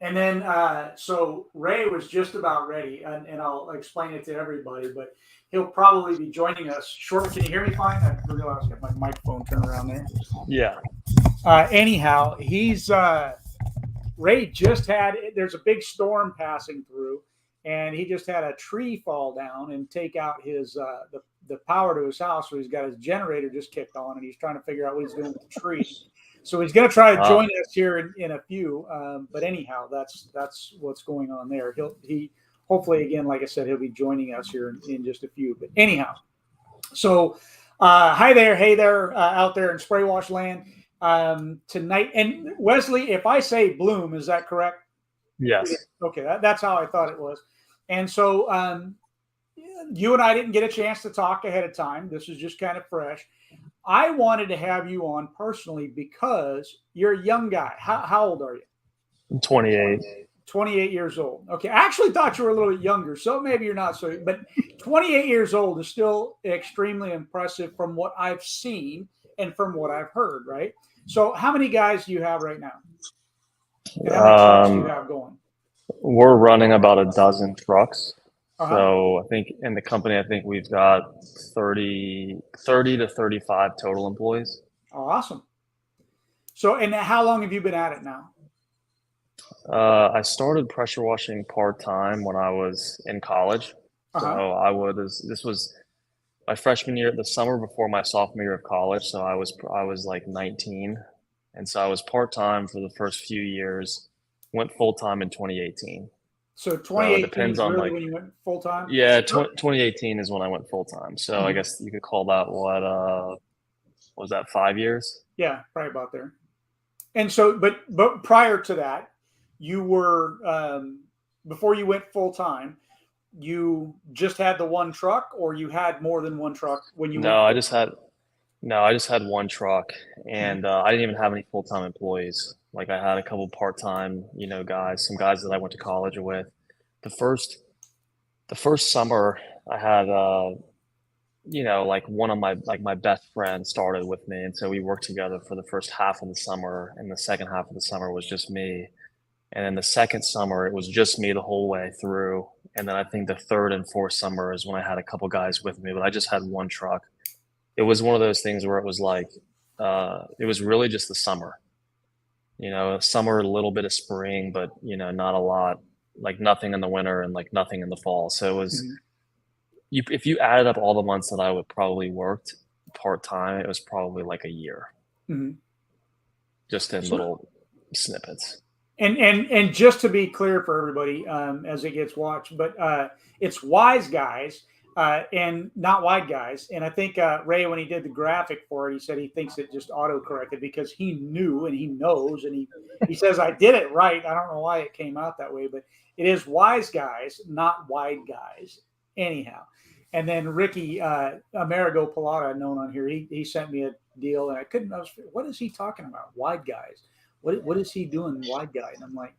And then, so Ray was just about ready, and I'll explain it to everybody, but he'll probably be joining us shortly. Can you hear me fine? I realized I got my microphone turned around there. Yeah. Anyhow, Ray just had, there's a big storm passing through, and he just had a tree fall down and take out the power to his house. So he's got his generator just kicked on, and he's trying to figure out what he's doing with the tree. So he's going to try to join us here in a few. But anyhow, that's what's going on there. He hopefully, again, like I said, he'll be joining us here in just a few. But anyhow, so hi there, hey there, out there in Spray Wash Land tonight. And Wesley, if I say Bloome, is that correct? Yes. Okay, that's how I thought it was. And so you and I didn't get a chance to talk ahead of time. This is just kind of fresh. I wanted to have you on personally because you're a young guy. How old are you? I'm 28. 28 years old. Okay. I actually thought you were a little bit younger, so maybe you're not so, but 28 years old is still extremely impressive from what I've seen and from what I've heard, right? So how many guys do you have right now? And how many trucks do you have going? We're running about a dozen trucks. So I think in the company, I think we've got 30 to 35 total employees. Oh, awesome. So, and how long have you been at it now? I started pressure washing part-time when I was in college. So this was my freshman year, the summer before my sophomore year of college. So I was like 19. And so I was part-time for the first few years, went full-time in 2018. So 2018 depends is on really when you went full-time? Yeah, 2018 is when I went full-time. So I guess you could call that what was that, 5 years? Yeah, probably about there. And so, but prior to that, you were before you went full-time, you just had the one truck, or you had more than one truck when you went? I just had one truck, and I didn't even have any full-time employees. Like I had a couple part-time, guys, some guys that I went to college with. The first summer I had, like one of my best friends started with me. And so we worked together for the first half of the summer, and the second half of the summer was just me. And then the second summer, it was just me the whole way through. And then I think the third and fourth summer is when I had a couple guys with me, but I just had one truck. It was one of those things where it was like, it was really just the summer. Summer, a little bit of spring, but not a lot, like nothing in the winter and like nothing in the fall. So it was, if you added up all the months that I would probably worked part-time, it was probably like a year, just in little snippets. And just to be clear for everybody, as it gets watched, but it's Wise Guys and not Wide Guys. And I think Ray, when he did the graphic for it, he said he thinks it just auto-corrected because he knew and he knows, and he says, I did it right. I don't know why it came out that way, but it is Wise Guys, not Wide Guys. Anyhow. And then Ricky Amerigo Pilata, known on here, he sent me a deal, and what is he talking about? Wide Guys. What is he doing, Wide Guy? And I'm like,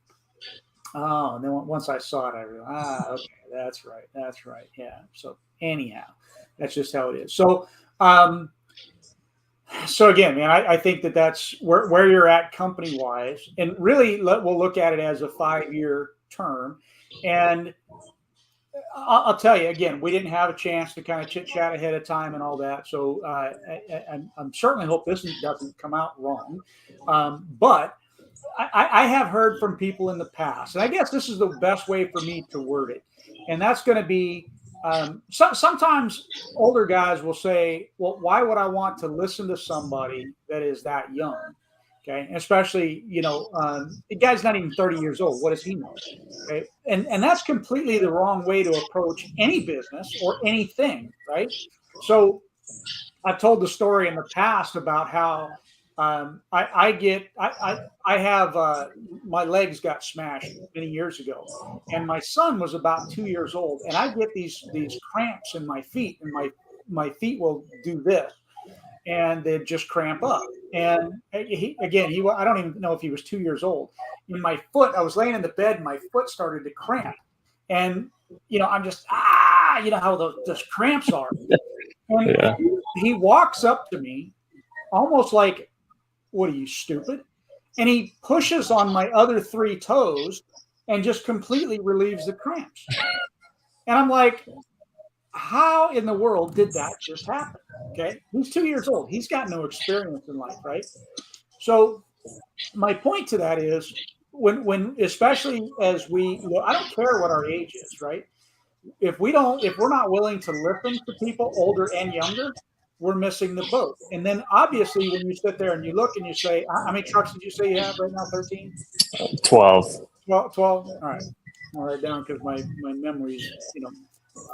oh. And then once I saw it, I realized, okay, that's right. Yeah. So anyhow, that's just how it is. So, so again, man, I think that's where you're at company wise, and really we'll look at it as a 5-year term. And I'll tell you again, we didn't have a chance to kind of chit chat ahead of time and all that. So I'm certainly hope this doesn't come out wrong. But I have heard from people in the past, and I guess this is the best way for me to word it. And that's going to be sometimes older guys will say, well, why would I want to listen to somebody that is that young? Okay. And especially, the guy's not even 30 years old. What does he know? Okay. And that's completely the wrong way to approach any business or anything. Right. So I've told the story in the past about how I have my legs got smashed many years ago, and my son was about 2 years old, and I get these cramps in my feet, and my feet will do this, and they just cramp up. And I don't even know if he was 2 years old. In my foot, I was laying in the bed, and my foot started to cramp, and I'm just how those cramps are. And he walks up to me, almost like, "What are you, stupid?" and he pushes on my other 3 toes and just completely relieves the cramps. And I'm like, how in the world did that just happen? Okay. He's 2 years old. He's got no experience in life, right? So my point to that is when especially as I don't care what our age is, right? If we're not willing to listen to people older and younger, we're missing the boat. And then obviously when you sit there and you look and you say, how many trucks did you say you have right now? 13? 12. 12? All right. I'll write down because my memory's,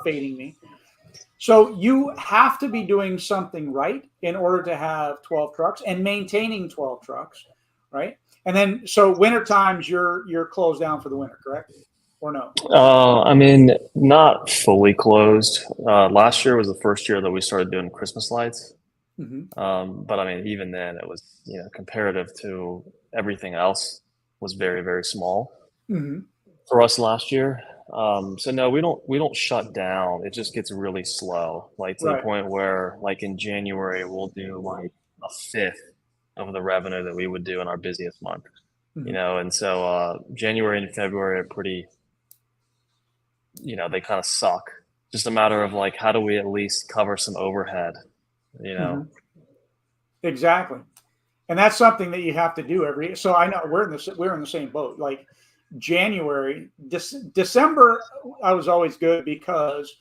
fading me. So you have to be doing something right in order to have 12 trucks and maintaining 12 trucks, right? And then so winter times you're closed down for the winter, correct? Or no? I mean, not fully closed. Last year was the first year that we started doing Christmas lights. Mm-hmm. But I mean, even then, it was, comparative to everything else, was very, very small Mm-hmm. for us last year. So no, we don't shut down. It just gets really slow, like to the Right. point where, like in January, we'll do like a fifth of the revenue that we would do in our busiest month. Mm-hmm. And so January and February are pretty, they kind of suck. Just a matter of like, how do we at least cover some overhead, you Mm-hmm. know? Exactly. And that's something that you have to do every. So I know we're in the same boat. Like January, December, I was always good because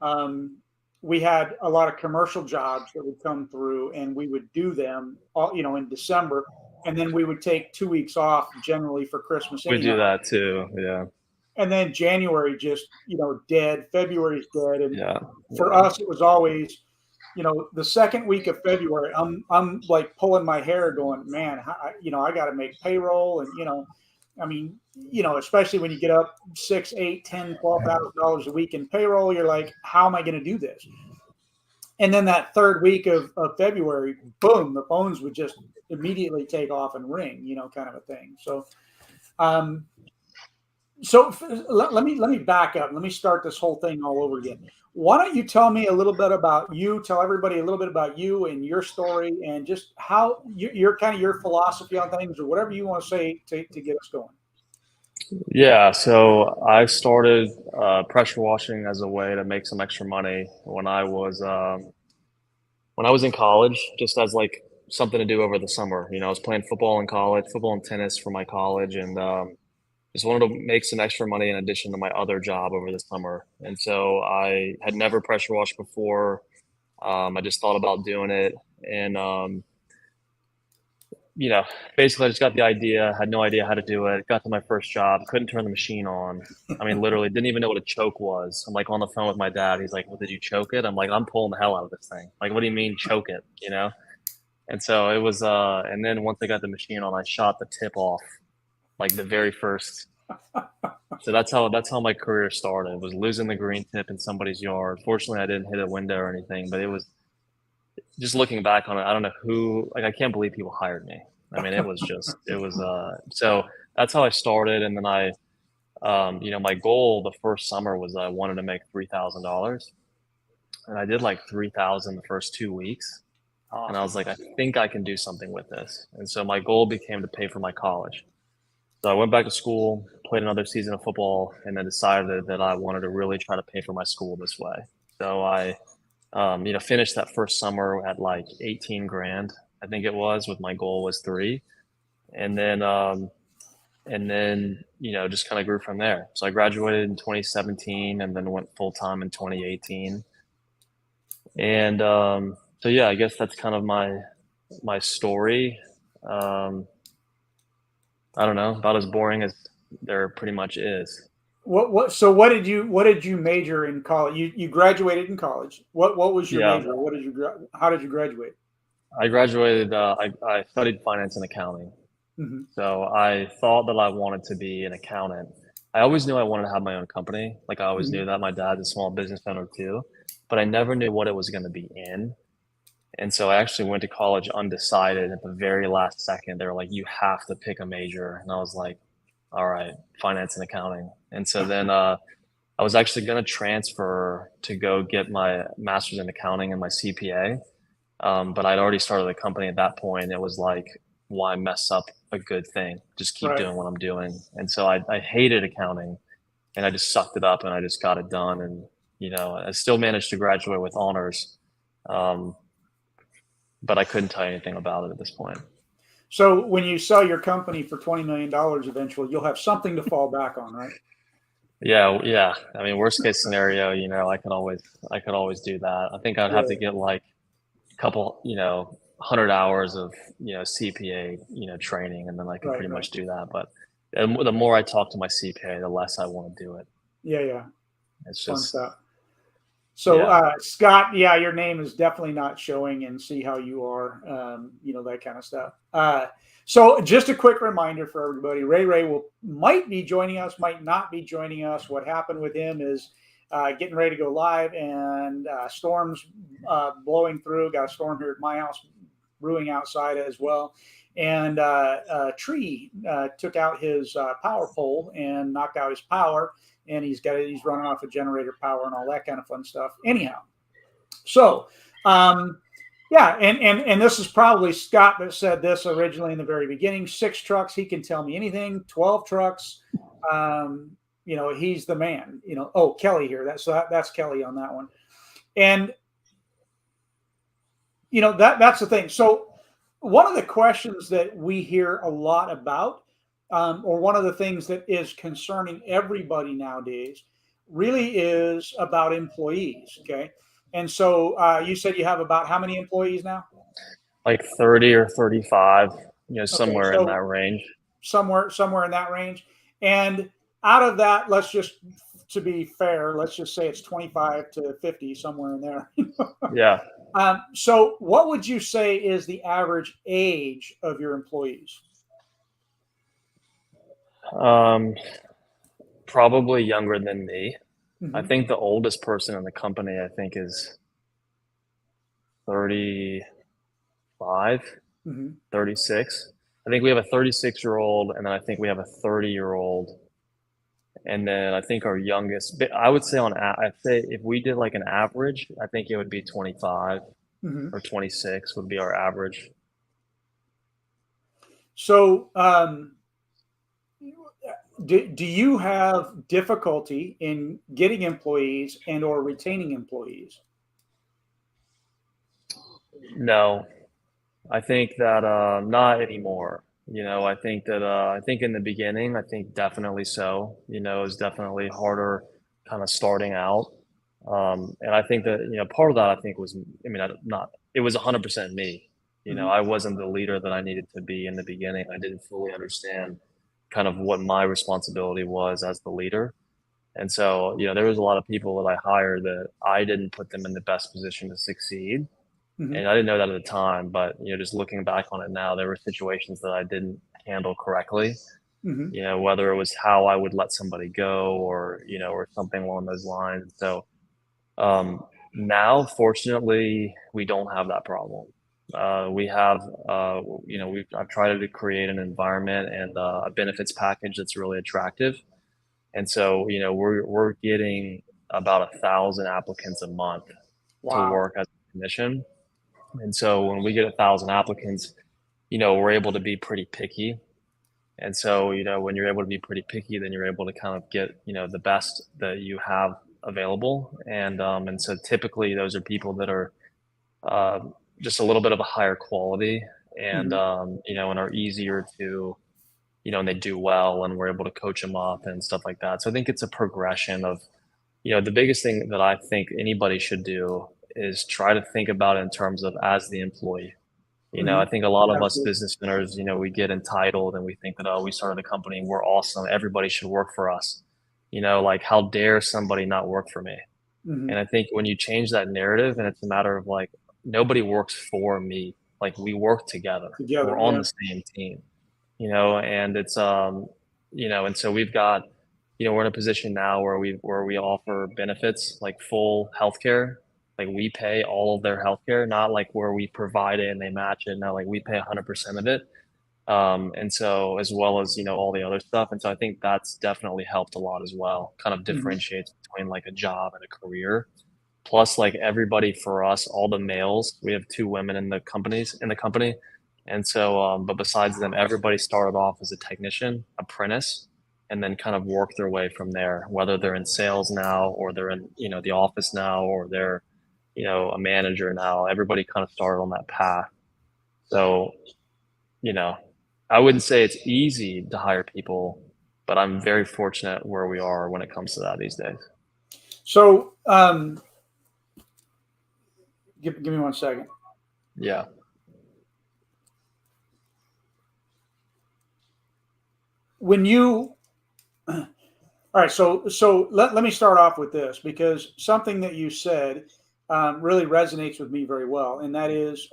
um, we had a lot of commercial jobs that would come through, and we would do them, all, in December, and then we would take 2 weeks off generally for Christmas We anyhow. do that too. Yeah. And then January just dead. February's dead, and Yeah. for Yeah. us it was always the second week of February, I'm like pulling my hair, going, man, I got to make payroll, and I mean, especially when you get up 6, 8, 10, $12,000 a week in payroll, you're like, how am I going to do this? And then that third week of February, boom, the phones would just immediately take off and ring, kind of a thing. Um, let me back up. Let me start this whole thing all over again. Why don't you tell me a little bit about you? Tell everybody a little bit about you and your story, and just how your kind of your philosophy on things, or whatever you want to say to get us going. Yeah. So I started pressure washing as a way to make some extra money when I was in college, just as like something to do over the summer. I was playing football in college, football and tennis for my college, and just wanted to make some extra money in addition to my other job over the summer. And so I had never pressure washed before. I just thought about doing it, and you know, basically, I just got the idea, had no idea how to do it. Got to my first job, couldn't turn the machine on. I mean, literally, didn't even know what a choke was. I'm like on the phone with my dad. He's like, "Well, did you choke it?" I'm like, "I'm pulling the hell out of this thing." Like, what do you mean choke it? And so it was. And then once I got the machine on, I shot the tip off, like the very first. So that's how my career started. Was losing the green tip in somebody's yard. Fortunately, I didn't hit a window or anything, but it was just looking back on it. I don't know who. Like, I can't believe people hired me. I mean, so that's how I started. And then my goal the first summer was I wanted to make $3,000, and I did like 3,000 the first 2 weeks. And I Awesome. was like, I think I can do something with this. And so my goal became to pay for my college. So I went back to school, played another season of football, and then decided that I wanted to really try to pay for my school this way. So I finished that first summer at like 18 grand, I think it was, with my goal was three. And then, just kind of grew from there. So I graduated in 2017 and then went full time in 2018. And so, yeah, I guess that's kind of my story. Um, I don't know, about as boring as there pretty much is. So what did you major in college? You graduated in college. What was your Yeah, major? How did you graduate? I graduated, I studied finance and accounting. Hmm. So I thought that I wanted to be an accountant. I always knew I wanted to have my own company. Like, I always Hmm. knew that. My dad's a small business owner too, but I never knew what it was going to be in. And so I actually went to college undecided. At the very last second, they were like, "You have to pick a major," and I was like, "All right, finance and accounting." And so then I was actually going to transfer to go get my master's in accounting and my CPA. But I'd already started a company at that point. It was like why mess up a good thing? Just keep Right. doing what I'm doing. And so I hated accounting, and I just sucked it up and I just got it done. And, I still managed to graduate with honors. Um, but I couldn't tell you anything about it at this point. So when you sell your company for $20 million eventually, you'll have something to fall back on, right? Yeah, yeah. I mean, worst case scenario, I could always do that. I think I'd have to Yeah. get like a couple, 100 hours of, CPA, training, and then I could Right. pretty Right. much do that. But the more I talk to my CPA, the less I want to do it. Yeah. Yeah. It's Fun just, stuff. So, yeah. Scott, yeah, your name is definitely not showing, and see how you are, that kind of stuff. So, just a quick reminder for everybody: Ray might be joining us, might not be joining us. What happened with him is getting ready to go live, and storms blowing through. Got a storm here at my house, brewing outside as well, and a tree took out his power pole and knocked out his power, and he's running off of generator power and all that kind of fun stuff. Anyhow, so yeah, and this is probably Scott that said this originally in the very beginning. 6 trucks, he can tell me anything. 12 trucks, he's the man. Oh, Kelly here. That's Kelly on that one, and that's the thing. So one of the questions that we hear a lot about, or one of the things that is concerning everybody nowadays, really is about employees. Okay, and so you said you have about how many employees now? Like 30 or 35, Okay, somewhere in so that range. somewhere in that range, and out of that, let's just to be fair, let's just say it's 25 to 50, somewhere in there. Yeah. So, what would you say is the average age of your employees? Um, Probably younger than me. I Hmm. think the oldest person in the company, I think, is 35, Hmm. 36. I think we have a 36-year-old, and then I think we have a 30-year-old. And then I think our youngest, but I would say I'd say if we did like an average, I think it would be 25 Hmm. or 26 would be our average. So, do you have difficulty in getting employees and or retaining employees? No, I think that not anymore. I think in the beginning, I think definitely so. It was definitely harder kind of starting out. And I think that, part of that I think was, I mean, not it was 100% me. Hmm. I wasn't the leader that I needed to be in the beginning. I didn't fully understand kind of what my responsibility was as the leader. And so, there was a lot of people that I hired that I didn't put them in the best position to succeed. Hmm. And I didn't know that at the time, but just looking back on it now, there were situations that I didn't handle correctly. Hmm. Whether it was how I would let somebody go, or something along those lines. So um, now, fortunately, we don't have that problem. We have, I've tried to create an environment and a benefits package that's really attractive. And so, we're getting about 1,000 applicants a month to Wow. work as a clinician. And so when we get 1,000 applicants, we're able to be pretty picky. And so, when you're able to be pretty picky, then you're able to kind of get, the best that you have available. And so typically those are people that are uh, just a little bit of a higher quality, and, Hmm. and are easier to, and they do well, and we're able to coach them up and stuff like that. So I think it's a progression of, the biggest thing that I think anybody should do is try to think about it in terms of as the employee. Hmm. I think a lot of us Absolutely. business owners, we get entitled and we think that, oh, we started a company, we're awesome, everybody should work for us. Like, how dare somebody not work for me? Hmm. And I think when you change that narrative, and it's a matter of like, nobody works for me, like we work together. Together, We're on yeah. the same team, and it's and so we've got, we're in a position now where we offer benefits like full healthcare. Like, we pay all of their healthcare, not like where we provide it and they match it. No, like we pay 100% of it. And so, as well as, all the other stuff. And so I think that's definitely helped a lot as well, kind of Hmm. differentiates between like a job and a career. Plus, like, everybody for us, all the males, we have 2 women in the company, And so, but besides them, everybody started off as a technician, apprentice, and then kind of worked their way from there, whether they're in sales now or they're in, the office now or they're, a manager now. Everybody kind of started on that path. So, you know, I wouldn't say it's easy to hire people, but I'm very fortunate where we are when it comes to that these days. So, give me 1 second. Yeah. When you, all right, so let me start off with this, because something that you said really resonates with me very well, and that is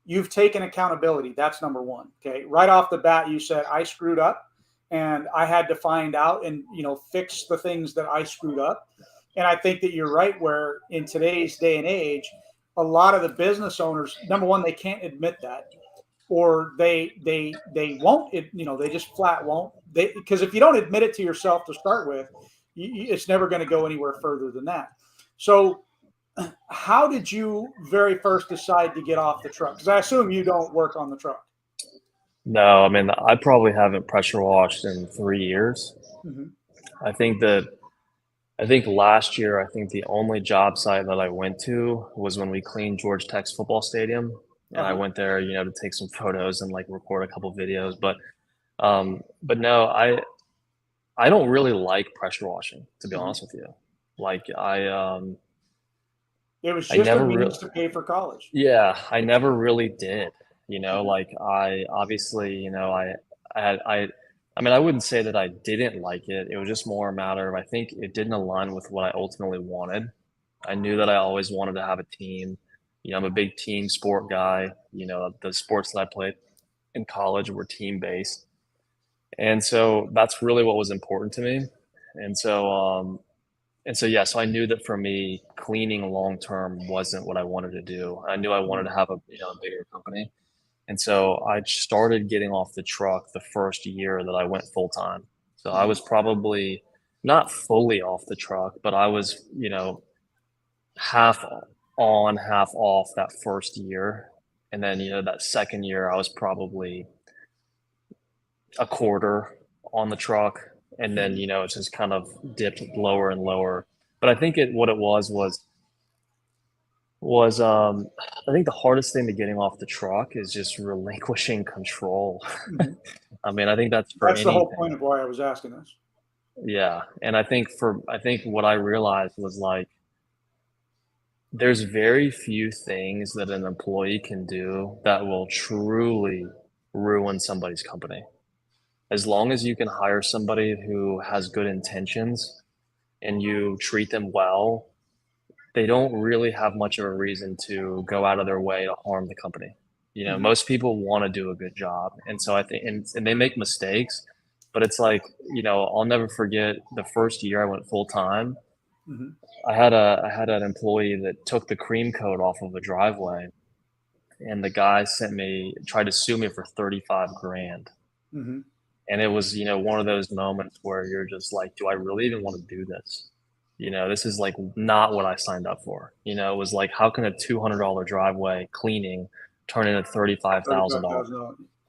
you've taken accountability. That's number one. Okay, right off the bat, you said I screwed up, and I had to find out and fix the things that I screwed up. And I think that you're right. Where in today's day and age, a lot of the business owners, number one, they can't admit that, or they won't. They just flat won't. Because if you don't admit it to yourself to start with, it's never going to go anywhere further than that. So how did you very first decide to get off the truck? Because I assume you don't work on the truck. No, I mean, I probably haven't pressure washed in 3 years. Mm-hmm. I think that I think last year, I think the only job site that I went to was when we cleaned Georgia Tech's football stadium, and I Uh-huh. went there, to take some photos and like record a couple videos. But no, I don't really like pressure washing, to be Mm-hmm. honest with you. Like It was I just a never really, means to pay for college. yeah, I never really did. Mm-hmm. Like I obviously, I had I mean, I wouldn't say that I didn't like it. It was just more a matter of I think it didn't align with what I ultimately wanted. I knew that I always wanted to have a team. I'm a big team sport guy. The sports that I played in college were team based. And so that's really what was important to me. And so, yeah, so I knew that for me, cleaning long term wasn't what I wanted to do. I knew I wanted to have a bigger company. And so I started getting off the truck the first year that I went full time. So I Mm-hmm. was probably not fully off the truck, but I was, half on, half off that first year. And then, that second year, I was probably a quarter on the truck. And then, Mm-hmm. it just kind of dipped lower and lower. But I think what it was I think the hardest thing to getting off the truck is just relinquishing control. Mm-hmm. I mean, I think that's for That's the whole point anything. of why I was asking this. Yeah. And I think what I realized was like there's very few things that an employee can do that will truly ruin somebody's company. As long as you can hire somebody who has good intentions and you treat them well, they don't really have much of a reason to go out of their way to harm the company. Mm-hmm. Most people want to do a good job. And so I think, and they make mistakes, but it's like, I'll never forget the first year I went full time. Mm-hmm. I had an employee that took the cream coat off of a driveway, and the guy tried to sue me for 35 grand. Mm-hmm. And it was, one of those moments where you're just like, do I really even want to do this? This is like not what I signed up for. It was like, how can a $200 driveway cleaning turn into $35,000?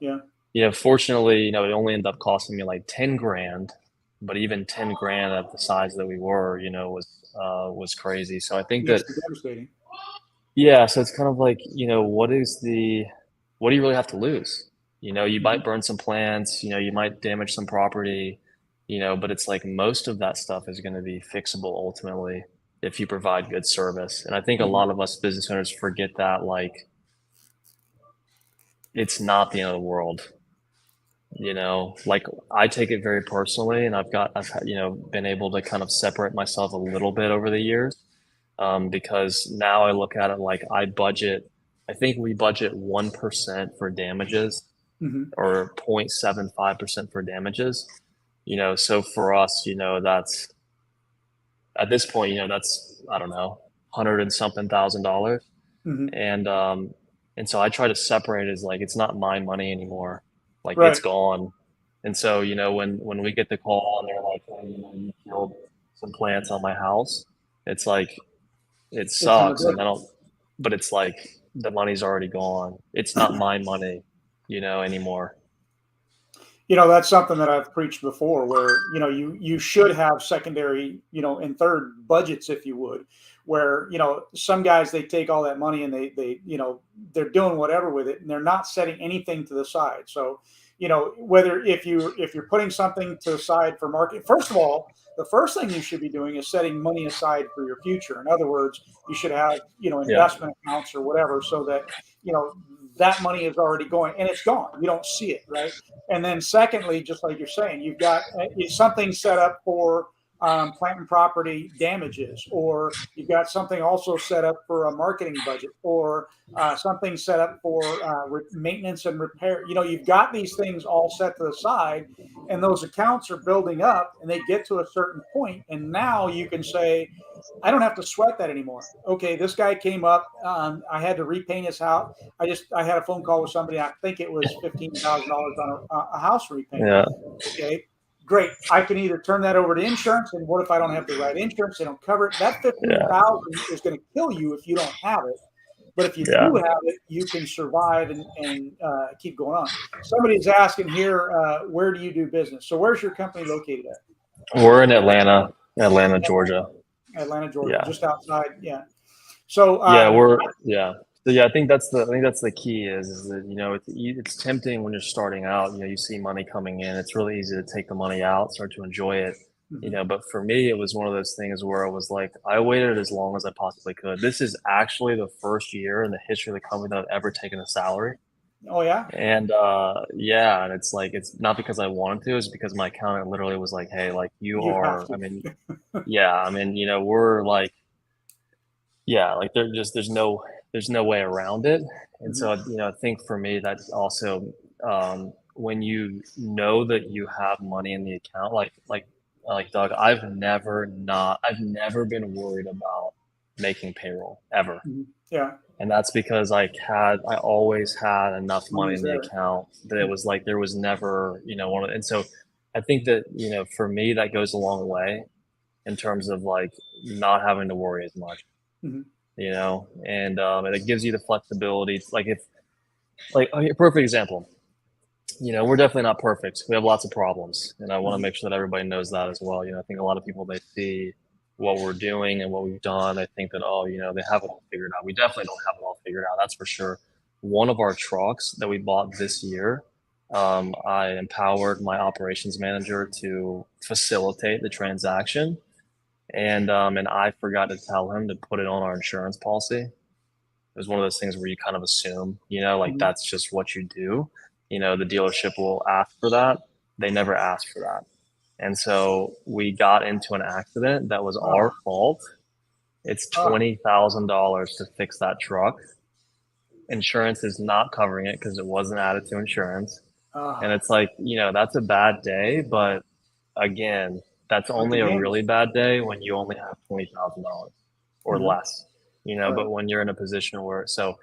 $35,000. Yeah. Fortunately, it only ended up costing me like 10 grand, but even 10 grand at the size that we were, was crazy. So I think that, Yes, devastating. yeah, so it's kind of like, what do you really have to lose? You Mm-hmm. might burn some plants, you might damage some property, but it's like most of that stuff is going to be fixable ultimately if you provide good service. And I think a Mm-hmm. lot of us business owners forget that, like, it's not the end of the world. Like I take it very personally, and been able to kind of separate myself a little bit over the years, because now I look at it like I think we budget 1% for damages Mm-hmm. or 0.75% for damages. So for us, that's at this point, that's, I don't know, hundred and something $1,000. Mm-hmm. And, um, and so I try to separate it as like, it's not my money anymore. Like it's Right. gone. And so, when we get the call and they're like, hey, you killed some plants on my house, it's like, it It's on the sucks. And I budget. don't, but it's like, the money's already gone. It's not my money, anymore. That's something that I've preached before, where you should have secondary, and third budgets, if you would, where some guys, they take all that money and they're doing whatever with it, and they're not setting anything to the side. So whether if you're putting something to the side for market, first of all, the first thing you should be doing is setting money aside for your future. In other words, you should have Yeah. investment accounts or whatever, so that that money is already going, and it's gone. You don't see it, right? And then secondly, just like you're saying, you've got something set up for plant and property damages, or you've got something also set up for a marketing budget, or something set up for maintenance and repair. You've got these things all set to the side, and those accounts are building up, and they get to a certain point, and now you can say, I don't have to sweat that anymore. Okay, this guy came up. I had to repaint his house. I had a phone call with somebody. I think it was $15,000 on a house repaint. Yeah. Okay, great. I can either turn that over to insurance, and what if I don't have the right insurance? They don't cover it. That $15,000 is going to kill you if you don't have it. But if you do have it, you can survive and keep going on. Somebody's asking here, where do you do business? So where's your company located at? We're in Atlanta, Georgia. Atlanta, Georgia, Yeah. just outside. Yeah. So I think that's the key is that it's tempting when you're starting out. You see money coming in. It's really easy to take the money out, start to enjoy it. But for me, it was one of those things where I was like, I waited as long as I possibly could. This is actually the first year in the history of the company that I've ever taken a salary. Oh yeah. And and it's like, it's not because I wanted to, it's because my accountant literally was like, hey, like we're like, like there's no way around it. And so I think for me, that's also when you know that you have money in the account, like Doug, I've never been worried about making payroll ever. Yeah. And that's because I always had enough money in the account that it was like there was never, and so I think that, for me, that goes a long way in terms of like not having to worry as much. And it gives you the flexibility. A perfect example, we're definitely not perfect. We have lots of problems, and I want to make sure that everybody knows that as well. I think a lot of people, they see what we're doing and what we've done, they think that, they have it all figured out. We definitely don't have it all figured out. That's for sure. One of our trucks that we bought this year, I empowered my operations manager to facilitate the transaction. And I forgot to tell him to put it on our insurance policy. It was one of those things where you kind of assume, that's just what you do. The dealership will ask for that. They never asked for that. And so we got into an accident that was our fault. It's $20,000 to fix that truck. Insurance is not covering it because it wasn't added to insurance. And it's like, that's a bad day. But again, that's only a really bad day when you only have $20,000 or less, but when you're in a position where, so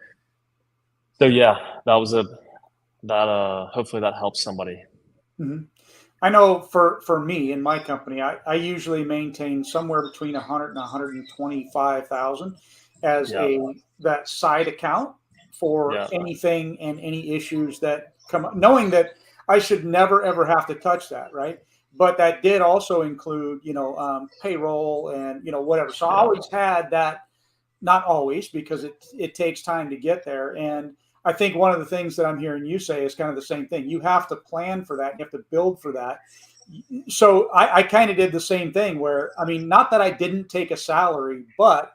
yeah, hopefully that helps somebody. I know for me in my company, I usually maintain somewhere between 100 and 125,000 as that side account for anything and any issues that come up, knowing that I should never ever have to touch that, right? But that did also include, payroll and, whatever. So I always had that, not always, because it takes time to get there. And I think one of the things that I'm hearing you say is kind of the same thing. You have to plan for that. You have to build for that. So I kind of did the same thing where, not that I didn't take a salary, but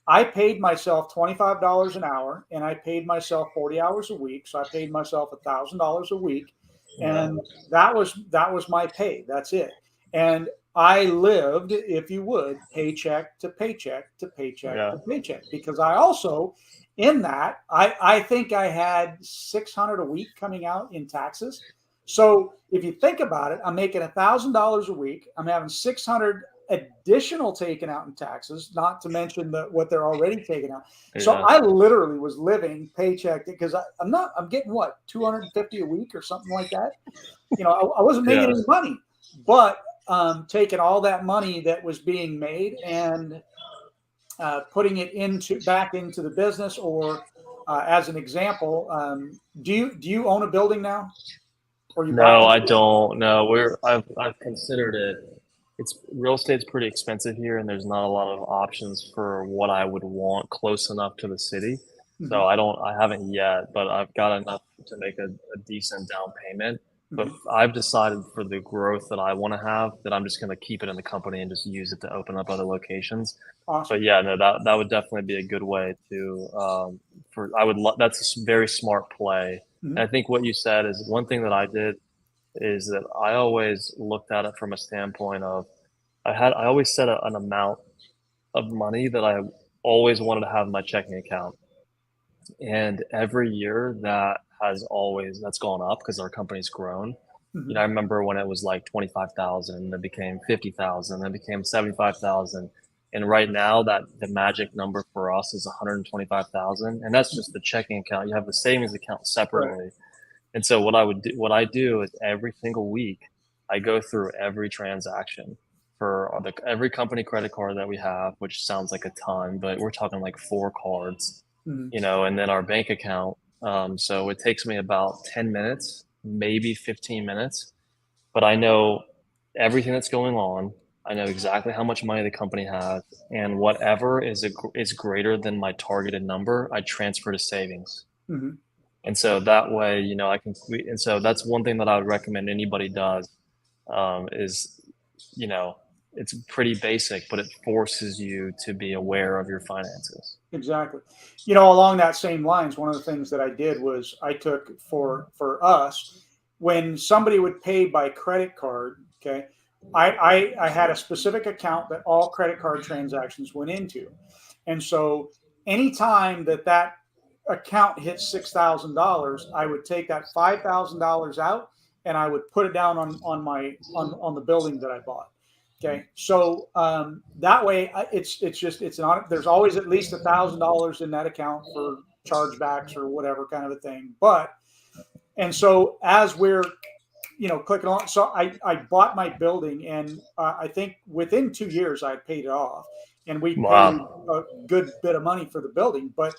I paid myself $25 an hour and I paid myself 40 hours a week. So I paid myself $1,000 a week. And that was my pay. That's it. And I lived, if you would, paycheck to paycheck to paycheck to paycheck, because I also, in that, I think I had $600 a week coming out in taxes. So if you think about it, I'm making $1,000 a week. I'm having $600 additional taken out in taxes, not to mention what they're already taking out. So I literally was living paycheck, because I'm getting what, $250 a week or something like that. I wasn't making any money, but taking all that money that was being made and putting it back into the business, or as an example, do you own a building now, or you bought No, one? I don't. No, I've considered it. It's real estate's pretty expensive here, and there's not a lot of options for what I would want close enough to the city. Mm-hmm. So I haven't yet, but I've got enough to make a decent down payment. But Mm-hmm. I've decided for the growth that I want to have that I'm just going to keep it in the company and just use it to open up other locations. But Awesome. yeah, no, that would definitely be a good way to that's a very smart play. Mm-hmm. And I think what you said is one thing that I did is that I always looked at it from a standpoint of I always set an amount of money that I always wanted to have in my checking account. And every year that's gone up because our company's grown. Mm-hmm. I remember when it was like 25,000, then became 50,000, then became 75,000. And right now that the magic number for us is 125,000. And that's just the checking account. You have the savings account Right. separately. And so what I do is every single week, I go through every transaction for every company credit card that we have, which sounds like a ton, but we're talking like 4 cards, Mm-hmm. and then our bank account. So it takes me about 10 minutes, maybe 15 minutes, but I know everything that's going on. I know exactly how much money the company has, and whatever is greater than my targeted number, I transfer to savings. Mm-hmm. And so that way, and so that's one thing that I would recommend anybody does, is, you know, it's pretty basic, but it forces you to be aware of your finances. Exactly. Along that same lines, one of the things that I did was I took for us when somebody would pay by credit card. Okay, I had a specific account that all credit card transactions went into, and so anytime that account hit $6,000, I would take that $5,000 out and I would put it down on the building that I bought. Okay, so that way it's not. There's always at least $1,000 in that account for chargebacks or whatever kind of a thing. But and so as we're clicking on, so I bought my building, and I think within 2 years I had paid it off, and we paid Wow. a good bit of money for the building. But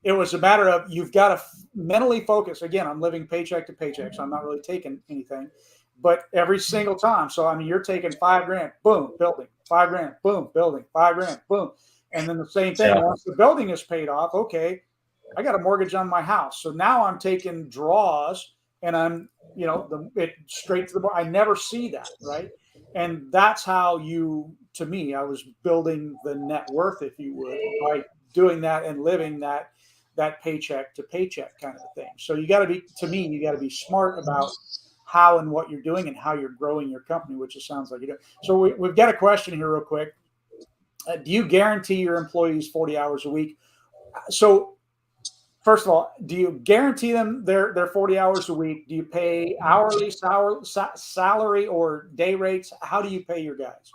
it was a matter of you've got to mentally focus. Again, I'm living paycheck to paycheck, so I'm not really taking anything. But every single time, so I mean, you're taking 5 grand, boom, building, 5 grand, boom, building, 5 grand, boom, and then the same thing. Yeah. Once the building is paid off, okay, I got a mortgage on my house, so now I'm taking draws, and I'm it straight to the board. I never see that, right? And that's how to me, I was building the net worth, if you would, by doing that and living that paycheck to paycheck kind of a thing. So you got to be smart about how and what you're doing and how you're growing your company, which it sounds like you do. So we've got a question here real quick. Do you guarantee your employees 40 hours a week? So first of all, do you guarantee them their 40 hours a week? Do you pay hourly, salary, or day rates? How do you pay your guys?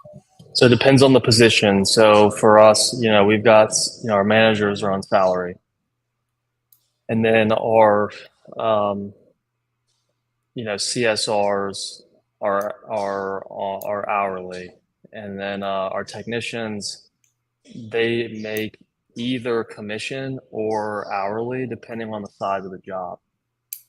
So it depends on the position. So for us, we've got, our managers are on salary, and then um, CSRs are hourly, and then our technicians, they make either commission or hourly depending on the size of the job.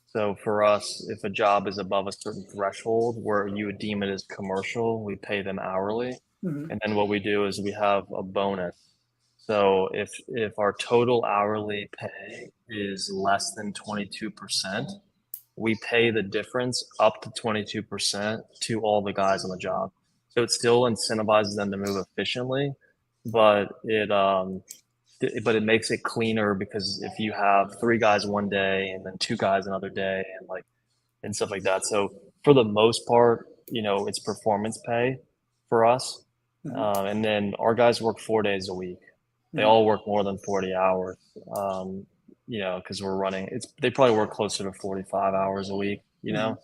So for us, if a job is above a certain threshold where you would deem it as commercial, we pay them hourly. Mm-hmm. And then what we do is we have a bonus. So if our total hourly pay is less than 22%, we pay the difference up to 22% to all the guys on the job. So it still incentivizes them to move efficiently, but it makes it cleaner because if you have 3 guys one day and then 2 guys another day and stuff like that. So for the most part, it's performance pay for us. Mm-hmm. And then our guys work 4 days a week. They Mm-hmm. all work more than 40 hours. Because they probably work closer to 45 hours a week, Mm-hmm.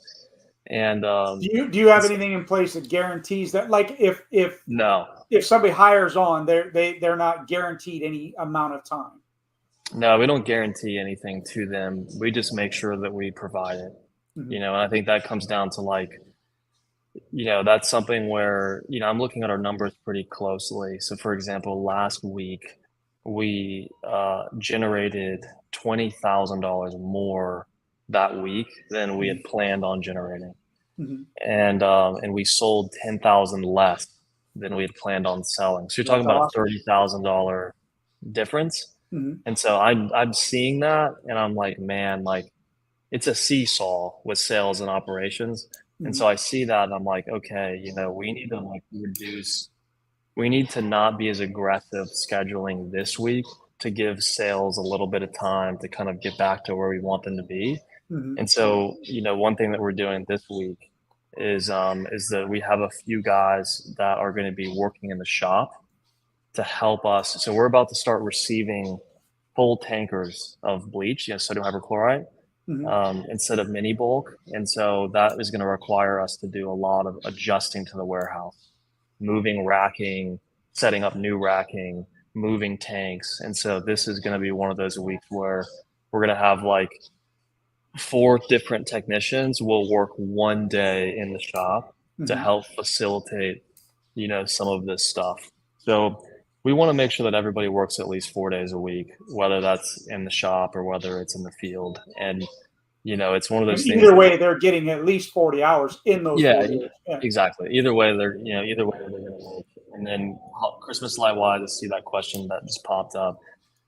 and Do you have anything in place that guarantees that, like, no, if somebody hires on, they're not guaranteed any amount of time? no, we don't guarantee anything to them. We just make sure that we provide it, Mm-hmm. and I think that comes down to that's something where, I'm looking at our numbers pretty closely. So for example, last week, we generated $20,000 more that week than we had planned on generating, Mm-hmm. and we sold 10,000 less than we had planned on selling. So you're talking That's about a awesome. $30,000 difference. Mm-hmm. And so I'm seeing that, and I'm like, man, like it's a seesaw with sales and operations. And Mm-hmm. so I see that, and I'm like, okay, we need to like we need to not be as aggressive scheduling this week to give sales a little bit of time to kind of get back to where we want them to be. Mm-hmm. And so, one thing that we're doing this week is that we have a few guys that are going to be working in the shop to help us. So we're about to start receiving full tankers of bleach, sodium hypochlorite, Mm-hmm. instead of mini bulk. And so that is going to require us to do a lot of adjusting to the warehouse, moving racking, setting up new racking, moving tanks. And so this is going to be one of those weeks where we're going to have like 4 different technicians will work one day in the shop to Mm-hmm. help facilitate, some of this stuff. So we want to make sure that everybody works at least 4 days a week, whether that's in the shop or whether it's in the field. And, it's one of And those things either that, way, they're getting at least 40 hours in those yeah, 4 days. Yeah. exactly. Either way they're going to make it. And then Christmas light wise, I see that question that just popped up.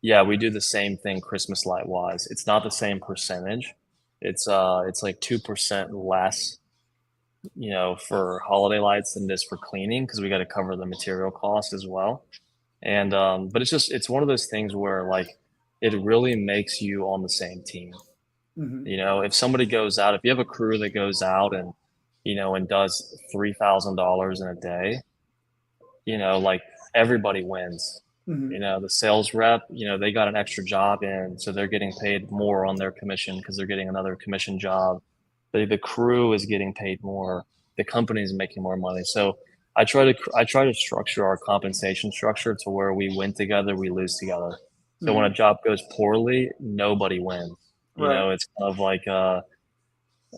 Yeah, we do the same thing Christmas light wise. It's not the same percentage. It's like 2% less, for holiday lights than it is for cleaning because we got to cover the material cost as well. And but it's one of those things where like it really makes you on the same team. Mm-hmm. If somebody goes out, if you have a crew that goes out and and does $3,000 in a day, like everybody wins. Mm-hmm. The sales rep, they got an extra job in, so they're getting paid more on their commission because they're getting another commission job. The crew is getting paid more. The company is making more money. So I try to structure our compensation structure to where we win together, we lose together. So when Mm-hmm. a job goes poorly, nobody wins. Right. It's kind of like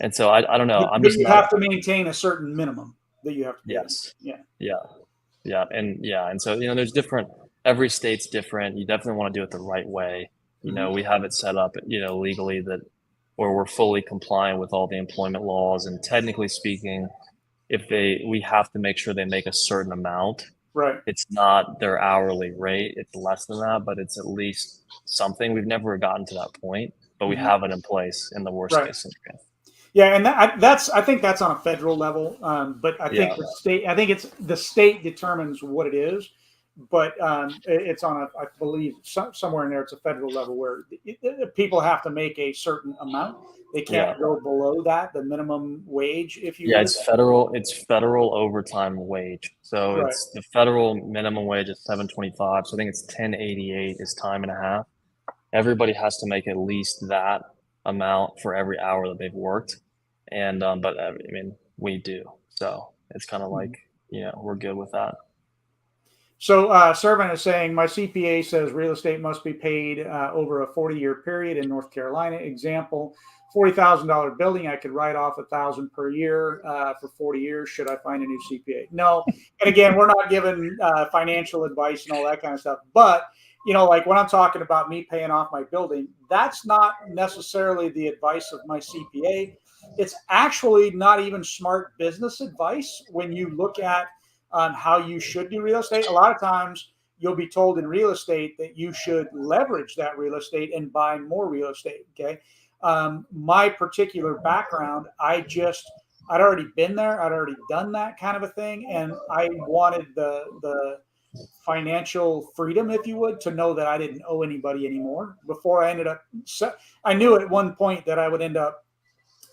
and so I don't know. But, I'm but just you not. have to maintain a certain minimum that you have to pay them. Yes. Yeah. Yeah. And so there's different. Every state's different. You definitely want to do it the right way. Mm-hmm. We have it set up, legally that where we're fully compliant with all the employment laws. And technically speaking, we have to make sure they make a certain amount. Right. It's not their hourly rate. It's less than that, but it's at least something. We've never gotten to that point, but we Mm-hmm. have it in place in the worst Right. case scenario. Yeah, and I think that's on a federal level, but I think Yeah. the state. I think it's the state determines what it is, but it's on I believe somewhere in there. It's a federal level where people have to make a certain amount. They Yeah. can't go below that, the minimum wage, if you Yeah, would. it's federal overtime wage. So Right. it's the federal minimum wage is 7.25. So I think it's 10.88 is time and a half. Everybody has to make at least that amount for every hour that they've worked. And but I mean, we do. So it's kind of Mm-hmm. like, we're good with that. So, Servant is saying my CPA says real estate must be paid over a 40-year period in North Carolina. Example: $40,000 building, I could write off $1,000 per year for 40 years. Should I find a new CPA? No. And again, we're not giving financial advice and all that kind of stuff. But like when I'm talking about me paying off my building, that's not necessarily the advice of my CPA. It's actually not even smart business advice when you look at how you should do real estate. A lot of times you'll be told in real estate that you should leverage that real estate and buy more real estate. Okay. My particular background, I'd already been there. I'd already done that kind of a thing. And I wanted the financial freedom, if you would, to know that I didn't owe anybody anymore before I ended up. I knew at one point that I would end up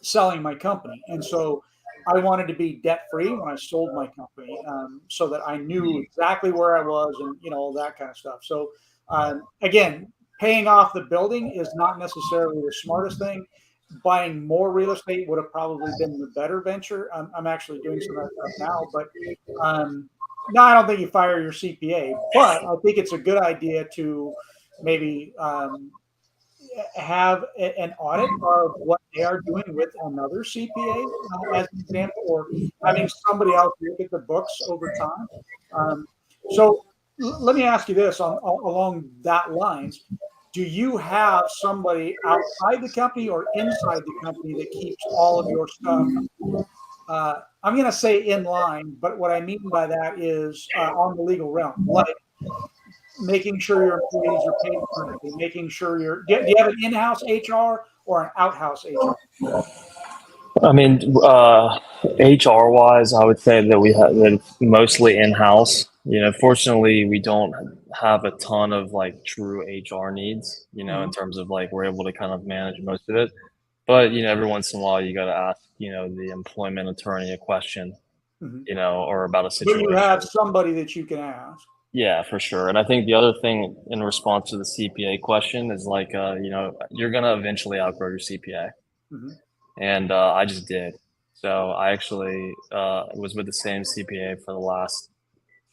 selling my company. And so I wanted to be debt free when I sold my company, so that I knew exactly where I was and all that kind of stuff. So again, paying off the building is not necessarily the smartest thing. Buying more real estate would have probably been the better venture. I'm actually doing some of that stuff now, but no, I don't think you fire your CPA, but I think it's a good idea to maybe have an audit of what they are doing with another CPA, as an example, or having somebody else look at the books over time. So let me ask you this along that lines. Do you have somebody outside the company or inside the company that keeps all of your stuff? I'm going to say in line, but what I mean by that is on the legal realm, like making sure your employees are paid correctly, making sure do you have an in-house HR or an out-house HR? I mean, HR wise, I would say that we have that it's mostly in house. Fortunately, we don't have a ton of like true HR needs. In Mm-hmm. terms of like we're able to kind of manage most of it. But every once in a while, you got to ask the employment attorney a question, Mm-hmm. or about a But you situation. have somebody that you can ask. Yeah, for sure. And I think the other thing in response to the CPA question is like, you're gonna eventually outgrow your CPA, Mm-hmm. and I just did. So I actually was with the same CPA for the last